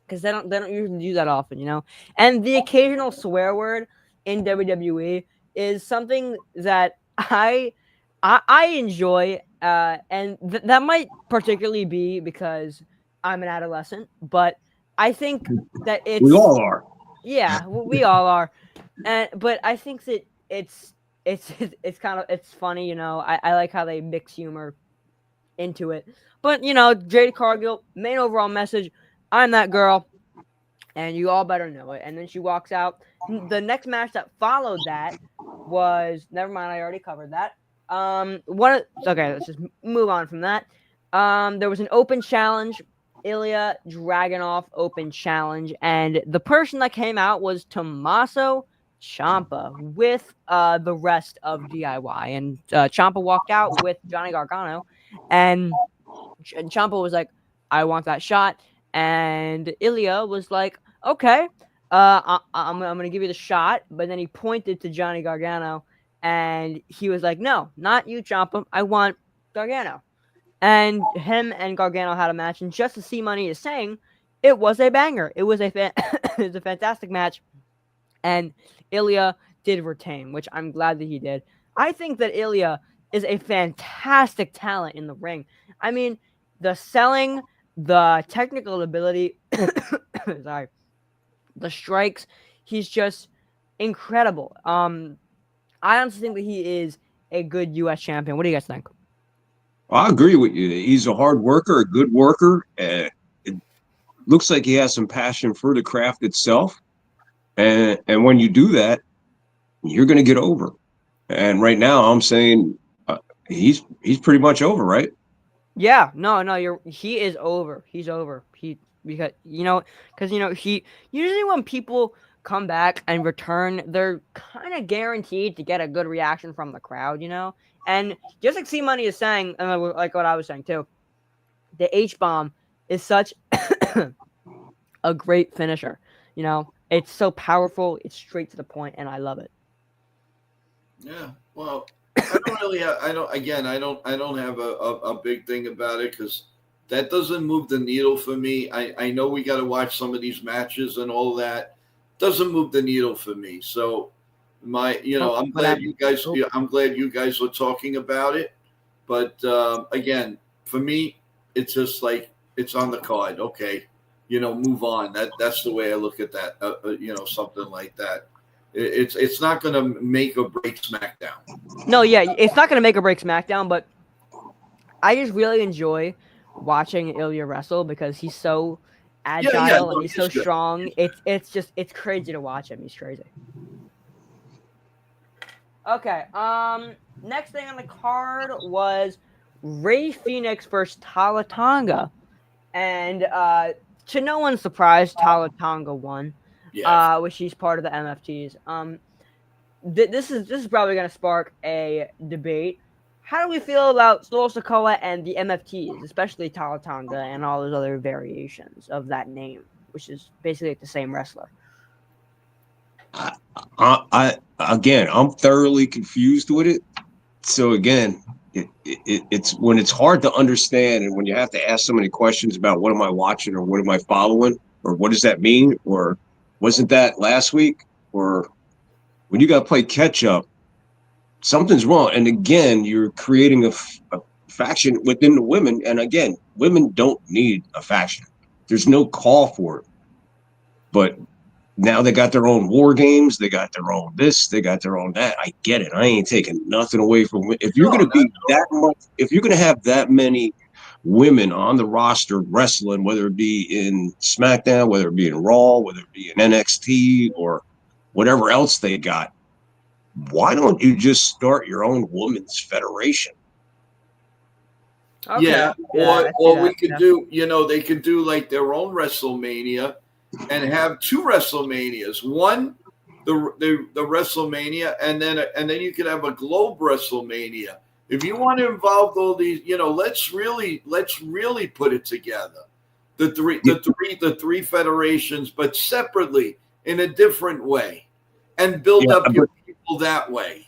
Speaker 1: Because they don't usually do that often, you know? And the occasional swear word in WWE is something that I enjoy, and that might particularly be because I'm an adolescent, but I think that it's...
Speaker 3: We all are.
Speaker 1: Yeah, we all are. But I think that it's kind of, it's funny, you know. I like how they mix humor into it. But, you know, Jade Cargill, main overall message, I'm that girl, and you all better know it. And then she walks out. The next match that followed that was, never mind, I already covered that. Okay, let's just move on from that. There was an open challenge, Ilya Dragunov open challenge, and the person that came out was Tommaso Ciampa with the rest of DIY, and Ciampa walked out with Johnny Gargano, and Ciampa was like, "I want that shot," and Ilya was like, "Okay, I'm gonna give you the shot," but then he pointed to Johnny Gargano, and he was like, "No, not you, Ciampa. I want Gargano." And him and Gargano had a match, and just as C Money is saying, it was a banger. It was a it was a fantastic match, and Ilya did retain, which I'm glad that he did. I think that Ilya is a fantastic talent in the ring. I mean, the selling, the technical ability, sorry, the strikes, he's just incredible. I honestly think that he is a good U.S. champion. What do you guys think?
Speaker 3: I agree with you. He's a hard worker, a good worker. It looks like he has some passion for the craft itself. And when you do that, you're going to get over. And right now, I'm saying he's pretty much over, right?
Speaker 1: Yeah, no, he is over. He's over. Because he usually, when people come back and return, they're kind of guaranteed to get a good reaction from the crowd, you know. And just like C Money is saying, and like what I was saying too, the H-bomb is such a great finisher. You know, it's so powerful, it's straight to the point, and I love it.
Speaker 2: Yeah, well, I don't have a big thing about it because that doesn't move the needle for me. I know we got to watch some of these matches and all that. Doesn't move the needle for me. So I'm glad you guys were talking about it. But again, for me, it's just like it's on the card. Okay, move on. That's the way I look at that. Something like that. It's not going to make or break SmackDown.
Speaker 1: No, yeah, it's not going to make or break SmackDown, but I just really enjoy watching Ilya wrestle because he's so agile and he's so
Speaker 2: good.
Speaker 1: strong. It's crazy to watch him. He's crazy. Okay. Next thing on the card was Rey Fenix versus Tala Tonga, and to no one's surprise, Tala Tonga won.
Speaker 2: Yeah.
Speaker 1: Which she's part of the MFTs. This is probably going to spark a debate. How do we feel about Solo Sikoa and the MFTs, especially Tala Tonga and all those other variations of that name, which is basically the same wrestler?
Speaker 3: I'm thoroughly confused with it. So again, it's when it's hard to understand, and when you have to ask so many questions about what am I watching or what am I following or what does that mean, or wasn't that last week, or when you got to play catch up, something's wrong. And again, you're creating a faction within the women. And again, women don't need a faction. There's no call for it. But now they got their own war games. They got their own this. They got their own that. I get it. I ain't taking nothing away from it. If you're going to be that much, if you're going to have that many women on the roster wrestling, whether it be in SmackDown, whether it be in Raw, whether it be in NXT or whatever else they got, why don't you just start your own women's federation?
Speaker 2: Okay. Or we could do, they could do like their own WrestleMania and have two WrestleManias. One, the WrestleMania, and then you could have a Globe WrestleMania. If you want to involve all these, let's really put it together. The three federations, but separately in a different way, and build up your people that way.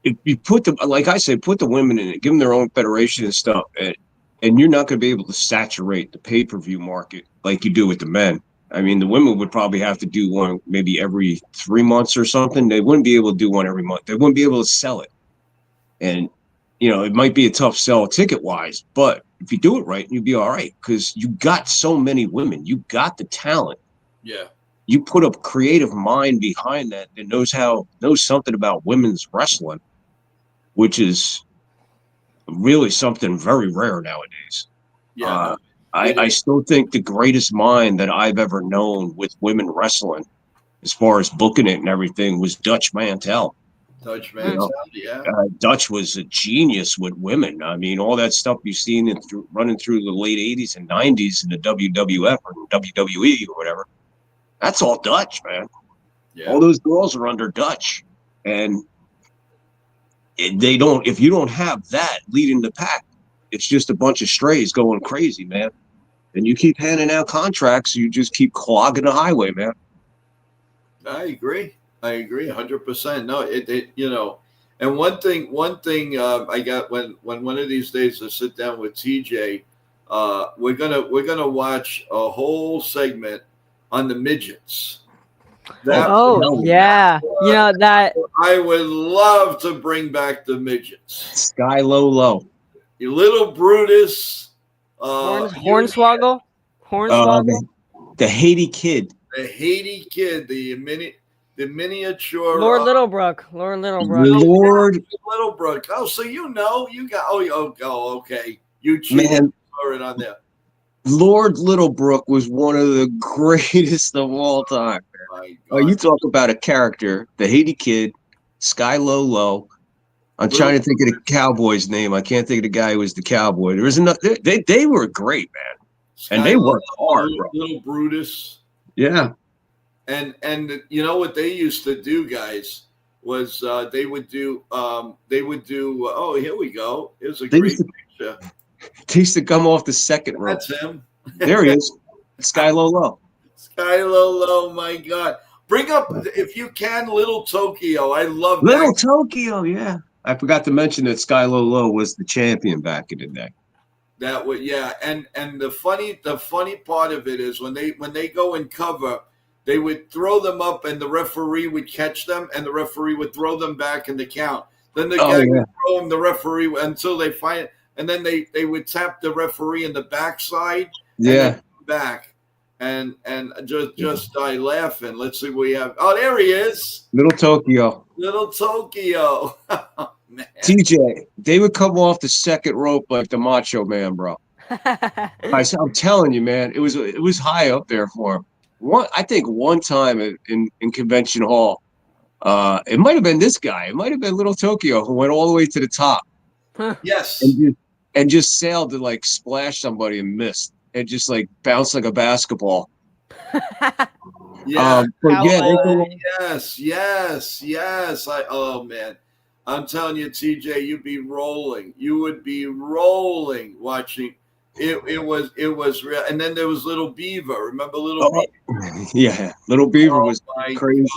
Speaker 3: If you put them, like I said, put the women in it, give them their own federation and stuff, and you're not going to be able to saturate the pay-per-view market like you do with the men. I mean, the women would probably have to do one maybe every 3 months or something. They wouldn't be able to do one every month. They wouldn't be able to sell it. And, it might be a tough sell ticket-wise, but if you do it right, you'd be all right because you got so many women. You got the talent.
Speaker 2: Yeah.
Speaker 3: You put a creative mind behind that knows something about women's wrestling, which is really something very rare nowadays.
Speaker 2: Yeah.
Speaker 3: I still think the greatest mind that I've ever known with women wrestling, as far as booking it and everything, was Dutch Mantel.
Speaker 2: Dutch Mantel, yeah.
Speaker 3: Dutch was a genius with women. I mean, all that stuff you've seen running through the late 80s and 90s in the WWF or WWE or whatever, that's all Dutch, man. Yeah. All those girls are under Dutch. And if you don't have that leading the pack, it's just a bunch of strays going crazy, man. And you keep handing out contracts, you just keep clogging the highway, man.
Speaker 2: I agree 100%. No, and one thing I got when one of these days I sit down with TJ, we're gonna watch a whole segment on the midgets.
Speaker 1: That
Speaker 2: I would love to bring back the midgets.
Speaker 3: Sky Low.
Speaker 2: Your little Brutus.
Speaker 1: Hornswoggle.
Speaker 3: The Haiti Kid.
Speaker 2: The Haiti Kid. The miniature.
Speaker 1: Lord Littlebrook.
Speaker 2: Oh, so you got. Oh, okay. You cheated. It on there.
Speaker 3: Lord Littlebrook was one of the greatest of all time. Oh, you talk about a character, the Haiti Kid, Sky Low. I'm trying to think of the cowboy's name. I can't think of the guy who was the cowboy. There was another. They were great, man, and they worked hard, bro.
Speaker 2: Little Brutus.
Speaker 3: Yeah.
Speaker 2: And you know what they used to do, guys, was they would do. Oh, here we go. Here's a great picture.
Speaker 3: They used to come off the second row.
Speaker 2: That's him.
Speaker 3: There he is. Sky Low.
Speaker 2: Sky Low, my God. Bring up, if you can, Little Tokyo. I love
Speaker 3: Little Tokyo, yeah. I forgot to mention that Sky Low was the champion back in the day.
Speaker 2: That would, yeah. And the funny part of it is when they go and cover, they would throw them up and the referee would catch them and the referee would throw them back in the count. Then the guy would throw them, the referee, until they find it. And then they would tap the referee in the backside.
Speaker 3: Yeah.
Speaker 2: Back. and just die laughing. Let's see what we have. Oh, there he is,
Speaker 3: Little Tokyo.
Speaker 2: little Tokyo. Man.
Speaker 3: TJ, they would come off the second rope like the Macho Man, bro. I'm telling you, man, it was high up there for him. I think one time in Convention Hall, it might have been this guy. It might have been Little Tokyo who went all the way to the top
Speaker 2: Yes.
Speaker 3: and just sailed to like splash somebody and missed. It just like bounced like a basketball.
Speaker 2: Yeah.
Speaker 3: Yes.
Speaker 2: Yes. Oh man, I'm telling you, TJ, you'd be rolling. You would be rolling watching. It was real. And then there was Little Beaver. Remember Little Beaver?
Speaker 3: Yeah, Little Beaver was crazy.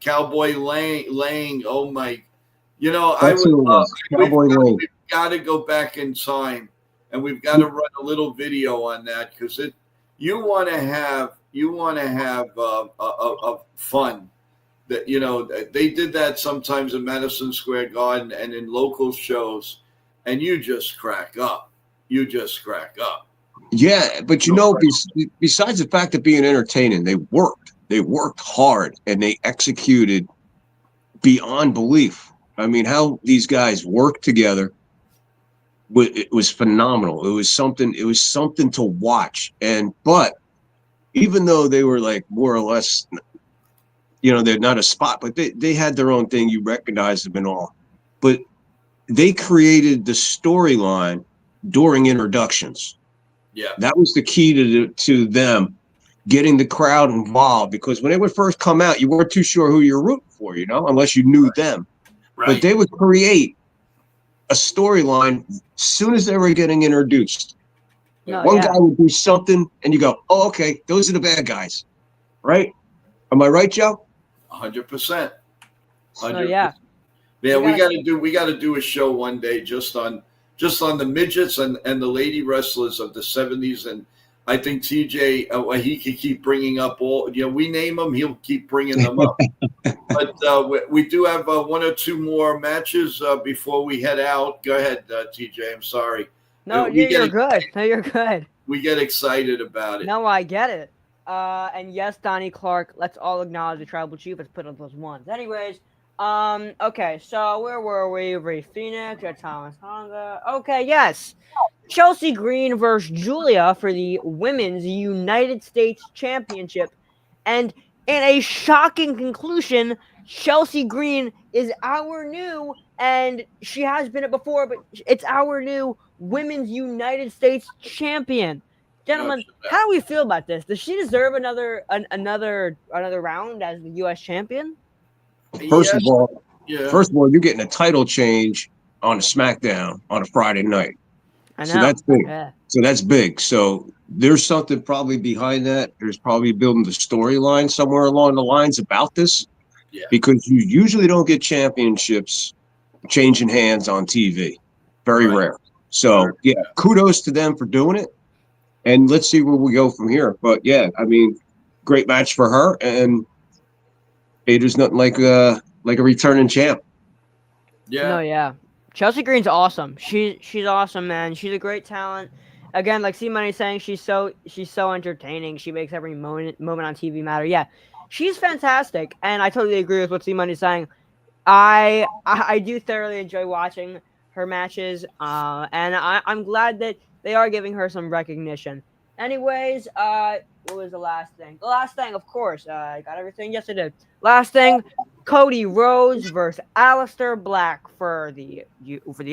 Speaker 2: Cowboy Lang. Oh my! You know,
Speaker 3: That's who it was. Cowboy Lang.
Speaker 2: We've got to go back in time, and we've got to run a little video on that because you want to have fun. That they did that sometimes in Madison Square Garden and in local shows, and you just crack up.
Speaker 3: Yeah, but besides the fact of being entertaining, they worked hard and they executed beyond belief. I mean, how these guys worked together, it was phenomenal. It was something to watch. But even though they were like more or less, they're not a spot, but they had their own thing. You recognize them and all, but they created the storyline during introductions.
Speaker 2: Yeah,
Speaker 3: that was the key to them getting the crowd involved, because when they would first come out, you weren't too sure who you're rooting for, unless you knew them.
Speaker 2: Right.
Speaker 3: But they would create a storyline as soon as they were getting introduced. One guy would do something, and you go, "Oh, okay, those are the bad guys," right? Am I right, Joe?
Speaker 2: 100%.
Speaker 1: Yeah.
Speaker 2: Yeah, we got to do a show one day just on the midgets and the lady wrestlers of the 70s. And I think TJ, he could keep bringing up we name them, he'll keep bringing them up. But we do have one or two more matches before we head out. Go ahead, TJ. I'm sorry.
Speaker 1: No, you're good. No, you're good.
Speaker 2: We get excited about it.
Speaker 1: No, I get it. And yes, Donnie Clark, let's all acknowledge the tribal chief. Let's put up those ones. Anyways, okay, so where were we? Ray Phoenix, Thomas Honda. Okay, yes. Chelsea Green versus Julia for the Women's United States Championship. And in a shocking conclusion, Chelsea Green is our new, and she has been it before, but it's our new Women's United States Champion. Gentlemen, how do we feel about this? Does she deserve another round as the U.S. champion?
Speaker 3: First of all, you're getting a title change on a Smackdown on a Friday night.
Speaker 1: I know.
Speaker 3: So that's big.
Speaker 1: Yeah.
Speaker 3: So that's big. So there's something probably behind that. There's probably building the storyline somewhere along the lines about this.
Speaker 2: Yeah.
Speaker 3: Because you usually don't get championships changing hands on TV. Very rare. So, kudos to them for doing it. And let's see where we go from here. But, yeah, I mean, great match for her. And there's nothing like a returning champ.
Speaker 2: Yeah.
Speaker 1: No, yeah. Chelsea Green's awesome. She's awesome, man. She's a great talent. Again, like C-Money's saying, she's so entertaining. She makes every moment on TV matter. Yeah, she's fantastic. And I totally agree with what C-Money's saying. I do thoroughly enjoy watching her matches. And I'm glad that they are giving her some recognition. Anyways, what was the last thing? The last thing, of course. I got everything. Yes, I did. Last thing, Cody Rhodes versus Aleister Black for the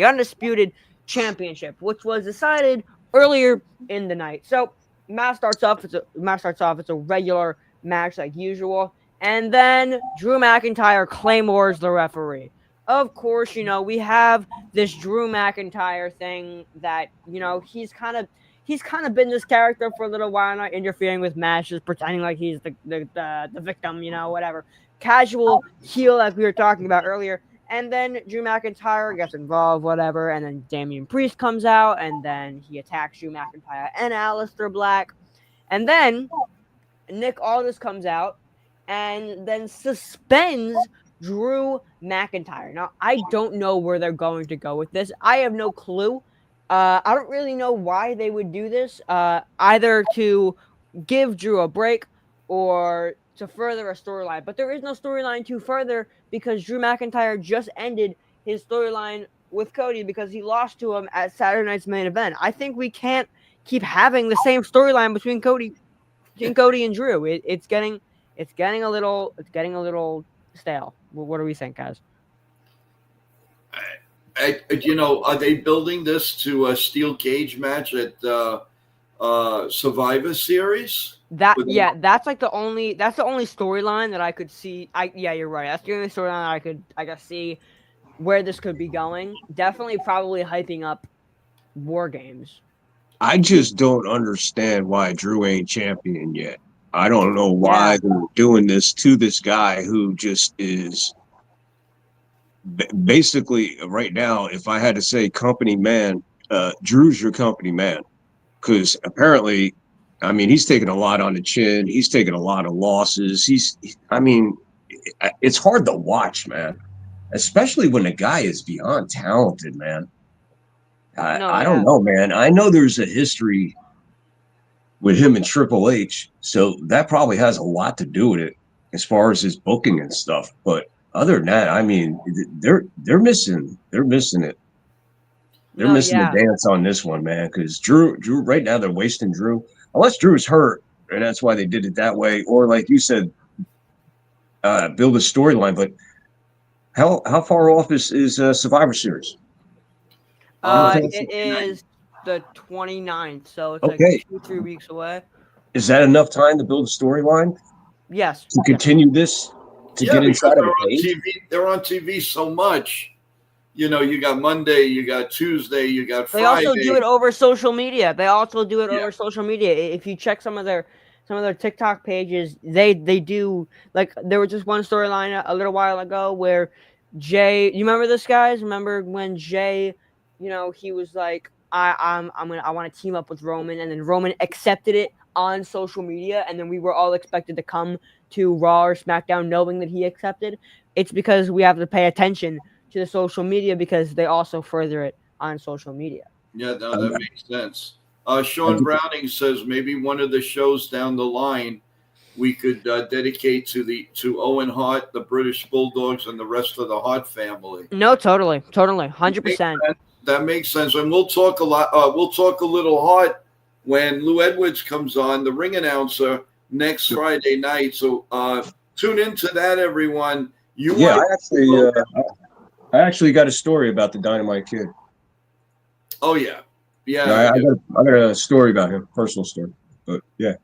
Speaker 1: Undisputed Championship, which was decided earlier in the night. So, match starts off. It's a regular match like usual. And then Drew McIntyre claymores the referee. Of course, we have this Drew McIntyre thing that, he's kind of been this character for a little while now, interfering with matches, pretending like he's the victim, whatever. Casual heel like we were talking about earlier. And then Drew McIntyre gets involved, whatever, and then Damian Priest comes out, and then he attacks Drew McIntyre and Aleister Black. And then Nick Aldis comes out and then suspends Drew McIntyre. Now, I don't know where they're going to go with this. I have no clue. I don't really know why they would do this. Either to give Drew a break or to further a storyline. But there is no storyline to further because Drew McIntyre just ended his storyline with Cody because he lost to him at Saturday Night's Main Event. I think we can't keep having the same storyline between Cody and Drew. It's getting a little stale. What do we think, guys?
Speaker 2: Are they building this to a steel cage match at Survivor Series?
Speaker 1: That's the only storyline that I could see. You're right. That's the only storyline that I could see where this could be going. Definitely, probably hyping up War Games.
Speaker 3: I just don't understand why Drew ain't champion yet. I don't know why they're doing this to this guy who just is basically right now. If I had to say company man, Drew's your company man, because apparently, I mean, he's taking a lot on the chin. He's taking a lot of losses. It's hard to watch, man, especially when the guy is beyond talented, man. I don't know, man. I know there's a history with him and Triple H, so that probably has a lot to do with it as far as his booking and stuff. But other than that, I mean, they're missing it. They're missing the dance on this one, man. Because Drew right now they're wasting Drew, unless Drew's hurt, and that's why they did it that way. Or like you said, build a storyline. But how far off is Survivor Series?
Speaker 1: It is the 29th, so it's like 2-3 weeks away.
Speaker 3: Is that enough time to build a storyline?
Speaker 1: Yes.
Speaker 3: To continue this, get inside of
Speaker 2: the TV. They're on TV so much. You know, you got Monday, you got Tuesday, you got Friday.
Speaker 1: They also do it over social media. If you check some of their TikTok pages, they do, like, there was just one storyline a little while ago where Jay, you remember this, guys? Remember when Jay, he was like, I want to team up with Roman, and then Roman accepted it on social media, and then we were all expected to come to Raw or SmackDown knowing that he accepted. It's because we have to pay attention to the social media because they also further it on social media.
Speaker 2: Yeah, no, that makes sense. Sean Browning says maybe one of the shows down the line we could dedicate to Owen Hart, the British Bulldogs, and the rest of the Hart family.
Speaker 1: No, totally, 100%.
Speaker 2: That makes sense, and we'll talk a lot. We'll talk a little Hart when Lou Edwards comes on, the ring announcer, next Friday night. So tune into that, everyone.
Speaker 3: I actually got a story about the Dynamite Kid.
Speaker 2: Oh yeah.
Speaker 3: I got a story about him, personal story. But yeah.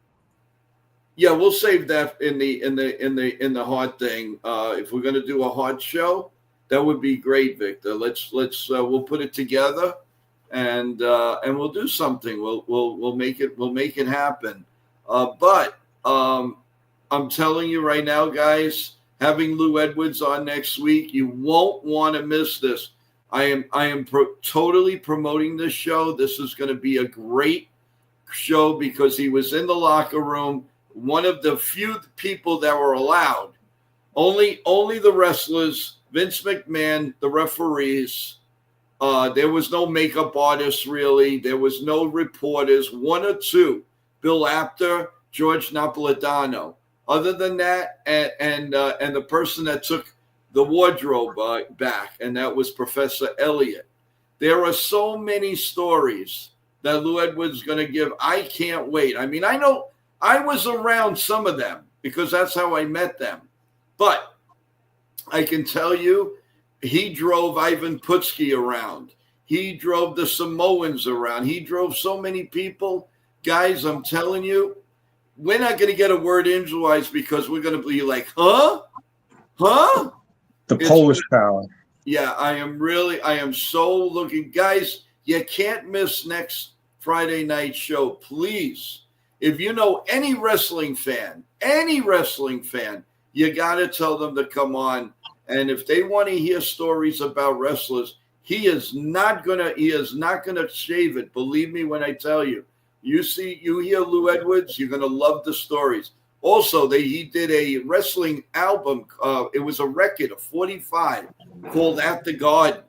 Speaker 2: Yeah, we'll save that in the Hart thing. If we're gonna do a Hart show, that would be great, Victor. Let's we'll put it together, and we'll do something. We'll make it happen. But I'm telling you right now, guys, having Lou Edwards on next week, you won't want to miss this. I am totally promoting this show. This is going to be a great show because he was in the locker room, one of the few people that were allowed. Only the wrestlers, Vince McMahon, the referees. There was no makeup artists, really. There was no reporters, one or two. Bill Apter, George Napolitano. Other than that, and the person that took the wardrobe back, and that was Professor Elliott. There are so many stories that Lou Edwards is going to give. I can't wait. I mean, I know I was around some of them because that's how I met them. But I can tell you, he drove Ivan Putski around. He drove the Samoans around. He drove so many people. Guys, I'm telling you, we're not going to get a word edgewise because we're going to be like, huh?
Speaker 3: The Polish power.
Speaker 2: Yeah, I am so looking. Guys, you can't miss next Friday night show, please. If you know any wrestling fan, you got to tell them to come on. And if they want to hear stories about wrestlers, he is not gonna shave it. Believe me when I tell you. You hear Lou Edwards, you're gonna love the stories. Also, he did a wrestling album. It was a record of 45 called At the Garden.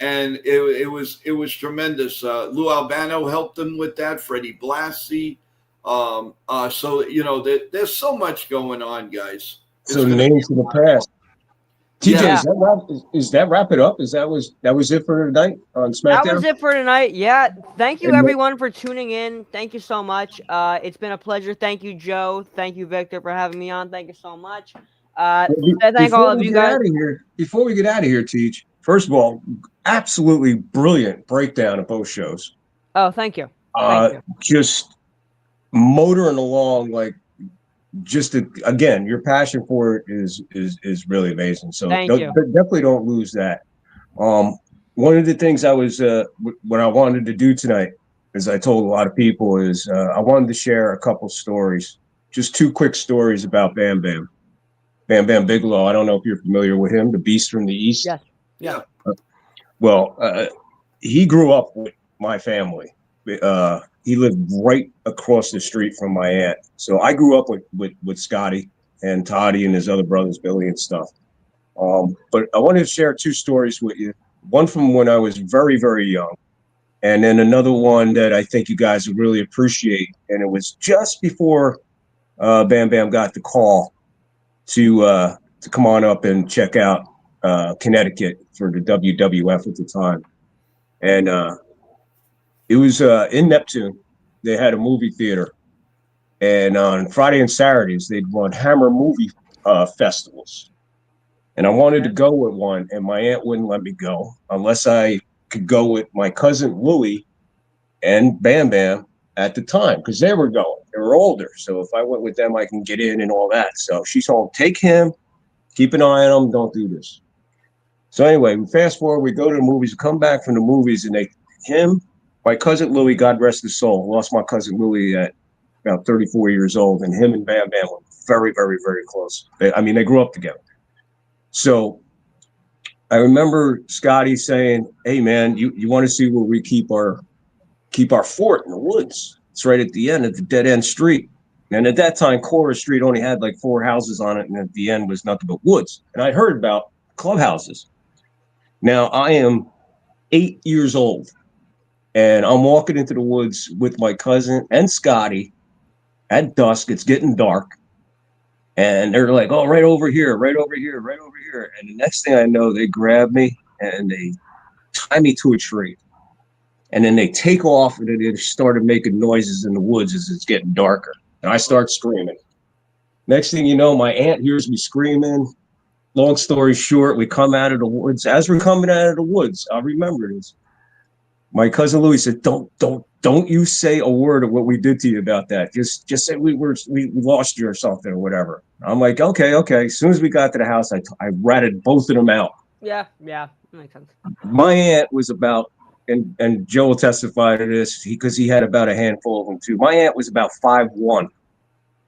Speaker 2: and it was tremendous. Lou Albano helped him with that. Freddie Blassie. So there's so much going on, guys.
Speaker 3: So the names of the past. TJ,
Speaker 2: Yeah.
Speaker 3: is that wrap it up? That was it for tonight on SmackDown?
Speaker 1: That was it for tonight. Yeah. Thank you
Speaker 3: And
Speaker 1: everyone for tuning in. Thank you so much. It's been a pleasure. Thank you, Joe. Thank you, Victor, for having me on. Thank you so much. Thank all of you guys.
Speaker 3: Before we get out of here, Teach, first of all, absolutely brilliant breakdown of both shows.
Speaker 1: Oh, thank you. Thank you.
Speaker 3: Just motoring along like again, your passion for it is really amazing. So definitely don't lose that. One of the things I was what I wanted to do tonight, as I told a lot of people, is I wanted to share a couple stories, just two quick stories about Bam Bam Bigelow. I don't know if you're familiar with him, the Beast from the East.
Speaker 1: Yes. Yeah.
Speaker 3: Well, he grew up with my family. He lived right across the street from my aunt. So I grew up with Scotty and Toddy and his other brothers, Billy and stuff. But I wanted to share two stories with you. One from when I was very, very young, and then another one that I think you guys would really appreciate. And it was just before Bam Bam got the call to come on up and check out Connecticut for the WWF at the time. And it was in Neptune. They had a movie theater. And on Friday and Saturdays, they'd run Hammer movie festivals. And I wanted to go with one, and my aunt wouldn't let me go unless I could go with my cousin Louie and Bam Bam at the time, because they were going. They were older. So if I went with them, I can get in and all that. So she told, take him, keep an eye on him, don't do this. So anyway, we fast forward, we go to the movies, we come back from the movies, and my cousin Louie, God rest his soul, lost my cousin Louie at about 34 years old, and him and Bam Bam were very, very, very close. They grew up together. So I remember Scotty saying, hey, man, you want to see where we keep our fort in the woods? It's right at the end of the dead-end street. And at that time, Cora Street only had like 4 houses on it, and at the end was nothing but woods. And I'd heard about clubhouses. Now, I am 8 years old, and I'm walking into the woods with my cousin and Scotty at dusk. It's getting dark. And they're like, oh, right over here, right over here, right over here. And the next thing I know, they grab me and they tie me to a tree. And then they take off, and then they started making noises in the woods as it's getting darker. And I start screaming. Next thing you know, my aunt hears me screaming. Long story short, we come out of the woods. As we're coming out of the woods, I remember this. My cousin Louis said, don't you say a word of what we did to you about that. Just say we lost you or something or whatever. I'm like, okay. As soon as we got to the house, I ratted both of them out.
Speaker 1: Yeah, makes sense.
Speaker 3: My aunt was about, and Joe will testify to this because he had about a handful of them too. My aunt was about 5'1",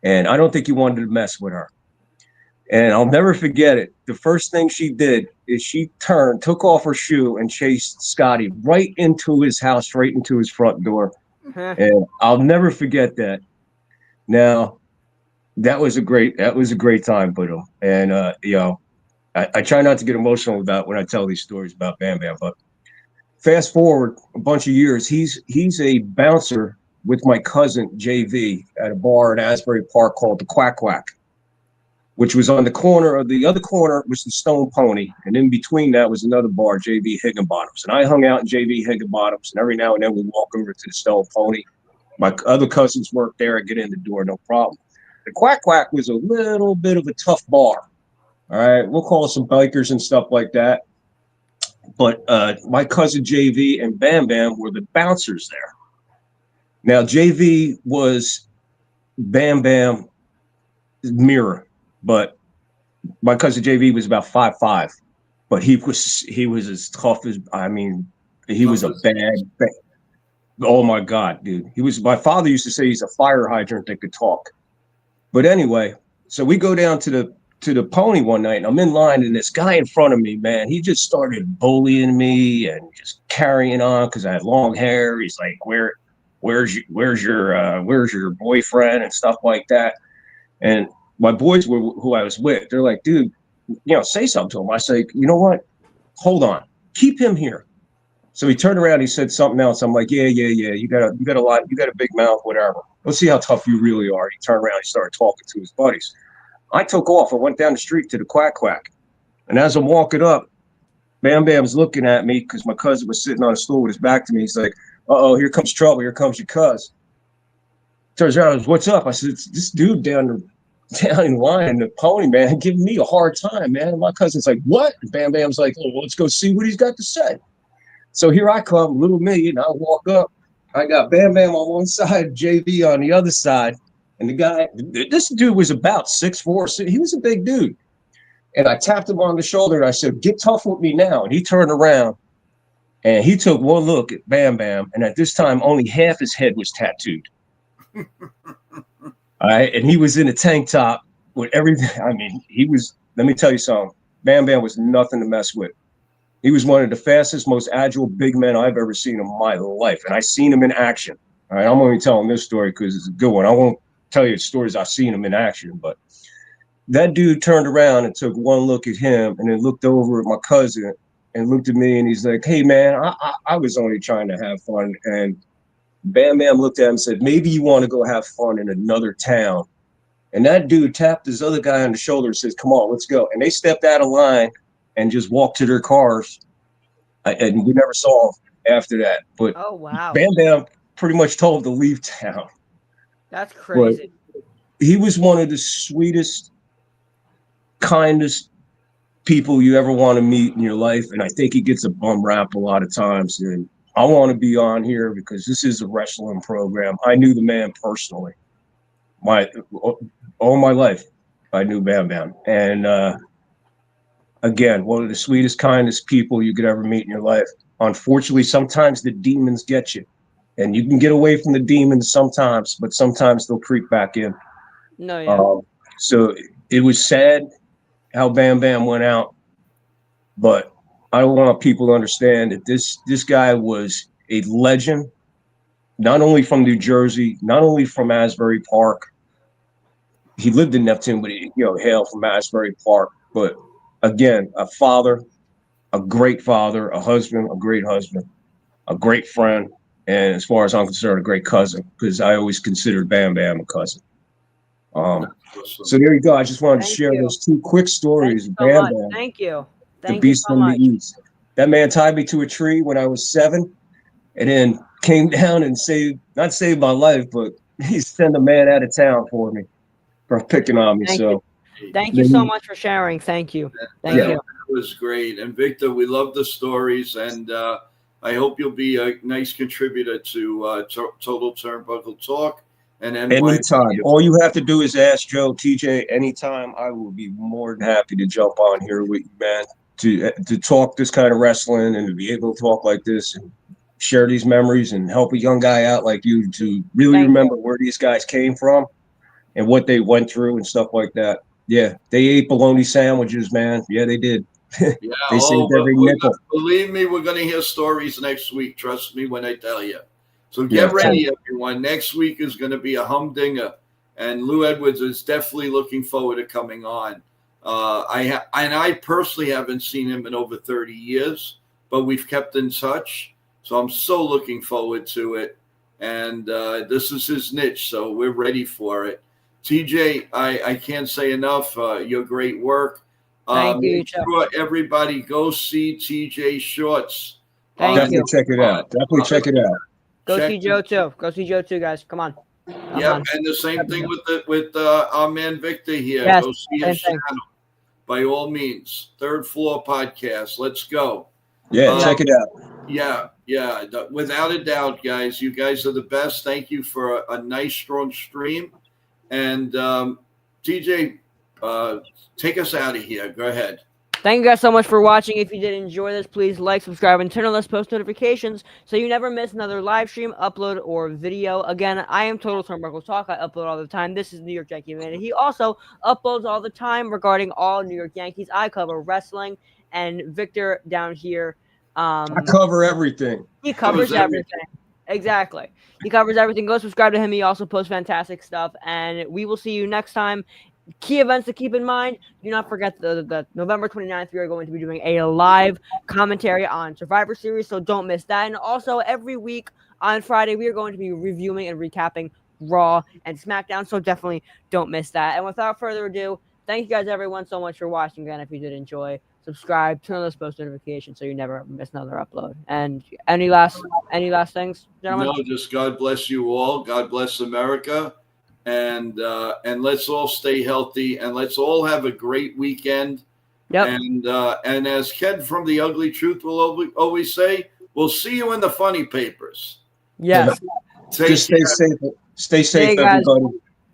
Speaker 3: and I don't think he wanted to mess with her. And I'll never forget it. The first thing she did is she took off her shoe, and chased Scotty right into his house, right into his front door. And I'll never forget that. Now, that was a great time for him. And I try not to get emotional about when I tell these stories about Bam Bam, but fast forward a bunch of years, he's a bouncer with my cousin JV at a bar in Asbury Park called the Quack Quack, which was on the other corner was the Stone Pony. And in between that was another bar, JV Higginbottoms. And I hung out in JV Higginbottoms, and every now and then we'd walk over to the Stone Pony. My other cousins worked there. I'd get in the door, no problem. The Quack Quack was a little bit of a tough bar. All right, we'll call it some bikers and stuff like that. But my cousin JV and Bam Bam were the bouncers there. Now, JV was Bam Bam mirror. But my cousin JV was about 5'5", but he was as tough as, he was a bad. Oh my God, dude. My father used to say he's a fire hydrant that could talk. But anyway, so we go down to the pony one night, and I'm in line, and this guy in front of me, man, he just started bullying me and just carrying on because I had long hair. He's like, where's your boyfriend and stuff like that. And my boys who I was with, they're like, dude, say something to him. I say, you know what? Hold on. Keep him here. So he turned around, he said something else. I'm like, yeah. You got a big mouth, whatever. Let's see how tough you really are. He turned around, he started talking to his buddies. I took off. I went down the street to the Quack Quack. And as I'm walking up, Bam Bam's looking at me because my cousin was sitting on a stool with his back to me. He's like, uh-oh, here comes trouble. Here comes your cuz. Turns around, what's up? I said, it's this dude down in line, the pony, man, giving me a hard time, man. And my cousin's like, what? And Bam Bam's like, oh, well, let's go see what he's got to say. So here I come, little me, and I walk up. I got Bam Bam on one side, JV on the other side. And the guy, this dude was about 6'4". He was a big dude. And I tapped him on the shoulder, and I said, get tough with me now. And he turned around, and he took one look at Bam Bam. And at this time, only half his head was tattooed. All right, and he was in a tank top with everything. I mean, let me tell you something. Bam Bam was nothing to mess with. He was one of the fastest, most agile big men I've ever seen in my life. And I seen him in action. All right, I'm only telling this story because it's a good one. I won't tell you stories I've seen him in action. But that dude turned around and took one look at him and then looked over at my cousin and looked at me. And he's like, hey, man, I was only trying to have fun. And Bam Bam looked at him and said, maybe you want to go have fun in another town. And that dude tapped his other guy on the shoulder and says, come on, let's go. And they stepped out of line and just walked to their cars. And we never saw them after that. But
Speaker 1: Oh, wow.
Speaker 3: Bam Bam pretty much told him to leave town.
Speaker 1: That's crazy.
Speaker 3: But he was one of the sweetest, kindest people you ever want to meet in your life. And I think he gets a bum rap a lot of times. And I want to be on here because this is a wrestling program. I knew the man personally. All my life, I knew Bam Bam. And again, one of the sweetest, kindest people you could ever meet in your life. Unfortunately, sometimes the demons get you. And you can get away from the demons sometimes, but sometimes they'll creep back in.
Speaker 1: No, yeah.
Speaker 3: So it was sad how Bam Bam went out, but I want people to understand that this guy was a legend, not only from New Jersey, not only from Asbury Park. He lived in Neptune, but he hailed from Asbury Park. But again, a father, a great father, a husband, a great husband, a great friend, and as far as I'm concerned, a great cousin, because I always considered Bam Bam a cousin. So there you go. I just wanted to share those two quick stories. Bam Bam.
Speaker 1: Thank you.
Speaker 3: The beast from the east. That man tied me to a tree when I was 7, and then came down and not saved my life, but he sent a man out of town for me for picking on me.
Speaker 1: Thank you so much for sharing. Thank you. Thank you.
Speaker 2: That was great. And Victor, we love the stories, and I hope you'll be a nice contributor to Total Turnbuckle Talk. And
Speaker 3: anytime. All you have to do is ask Joe, TJ, anytime. I will be more than happy to jump on here with you, man, to talk this kind of wrestling and to be able to talk like this and share these memories and help a young guy out like you to really remember where these guys came from and what they went through and stuff like that. Yeah, they ate bologna sandwiches, man. Yeah, they did.
Speaker 2: Yeah,
Speaker 3: they saved every nickel.
Speaker 2: Believe me, we're going to hear stories next week. Trust me when I tell you. So get ready, everyone. Next week is going to be a humdinger, and Lou Edwards is definitely looking forward to coming on. I personally haven't seen him in over 30 years, but we've kept in touch. So I'm so looking forward to it. And this is his niche, so we're ready for it. TJ, I can't say enough. Your great work.
Speaker 1: Thank you.
Speaker 2: Make sure everybody go see TJ Shorts.
Speaker 3: Definitely check it out. Definitely check it out.
Speaker 1: Go see Joe too. Go see Joe too, guys. Come on.
Speaker 2: Yep, and the same thing with our man Victor here.
Speaker 1: Yes,
Speaker 2: go see his channel by all means. Third Floor Podcast. Let's go.
Speaker 3: Yeah, check it out.
Speaker 2: Yeah. Without a doubt, guys. You guys are the best. Thank you for a nice, strong stream. And TJ, take us out of here. Go ahead.
Speaker 1: Thank you guys so much for watching. If you did enjoy this, please like, subscribe, and turn on those post notifications so you never miss another live stream, upload, or video. Again, I am Total Turnbuckle Talk. I upload all the time. This is New York Yankee Man. He also uploads all the time regarding all New York Yankees. I cover wrestling, and Victor down here.
Speaker 3: I cover everything.
Speaker 1: He covers everything. Exactly. He covers everything. Go subscribe to him. He also posts fantastic stuff. And we will see you next time Key events to keep in mind. Do not forget the November 29th, we are going to be doing a live commentary on Survivor Series, so don't miss that. And also, every week on Friday, we are going to be reviewing and recapping Raw and SmackDown, so definitely don't miss that. And without further ado, thank you guys, everyone, so much for watching. Again, if you did enjoy, subscribe, turn on those post notifications so you never miss another upload. And any last things, gentlemen?
Speaker 2: No, just God bless you all. God bless America. And let's all stay healthy, and let's all have a great weekend.
Speaker 1: Yep.
Speaker 2: And as Ken from The Ugly Truth will always say, we'll see you in the funny papers.
Speaker 1: Yes.
Speaker 3: Just stay safe. Stay safe, everybody.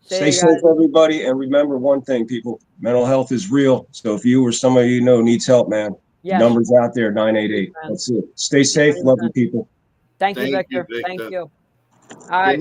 Speaker 3: Stay safe, everybody. And remember one thing, people. Mental health is real. So if you or somebody you know needs help, man, numbers out there, 988. That's it. Stay safe. Love you, people.
Speaker 1: Thank you, Victor. Thank you. All right.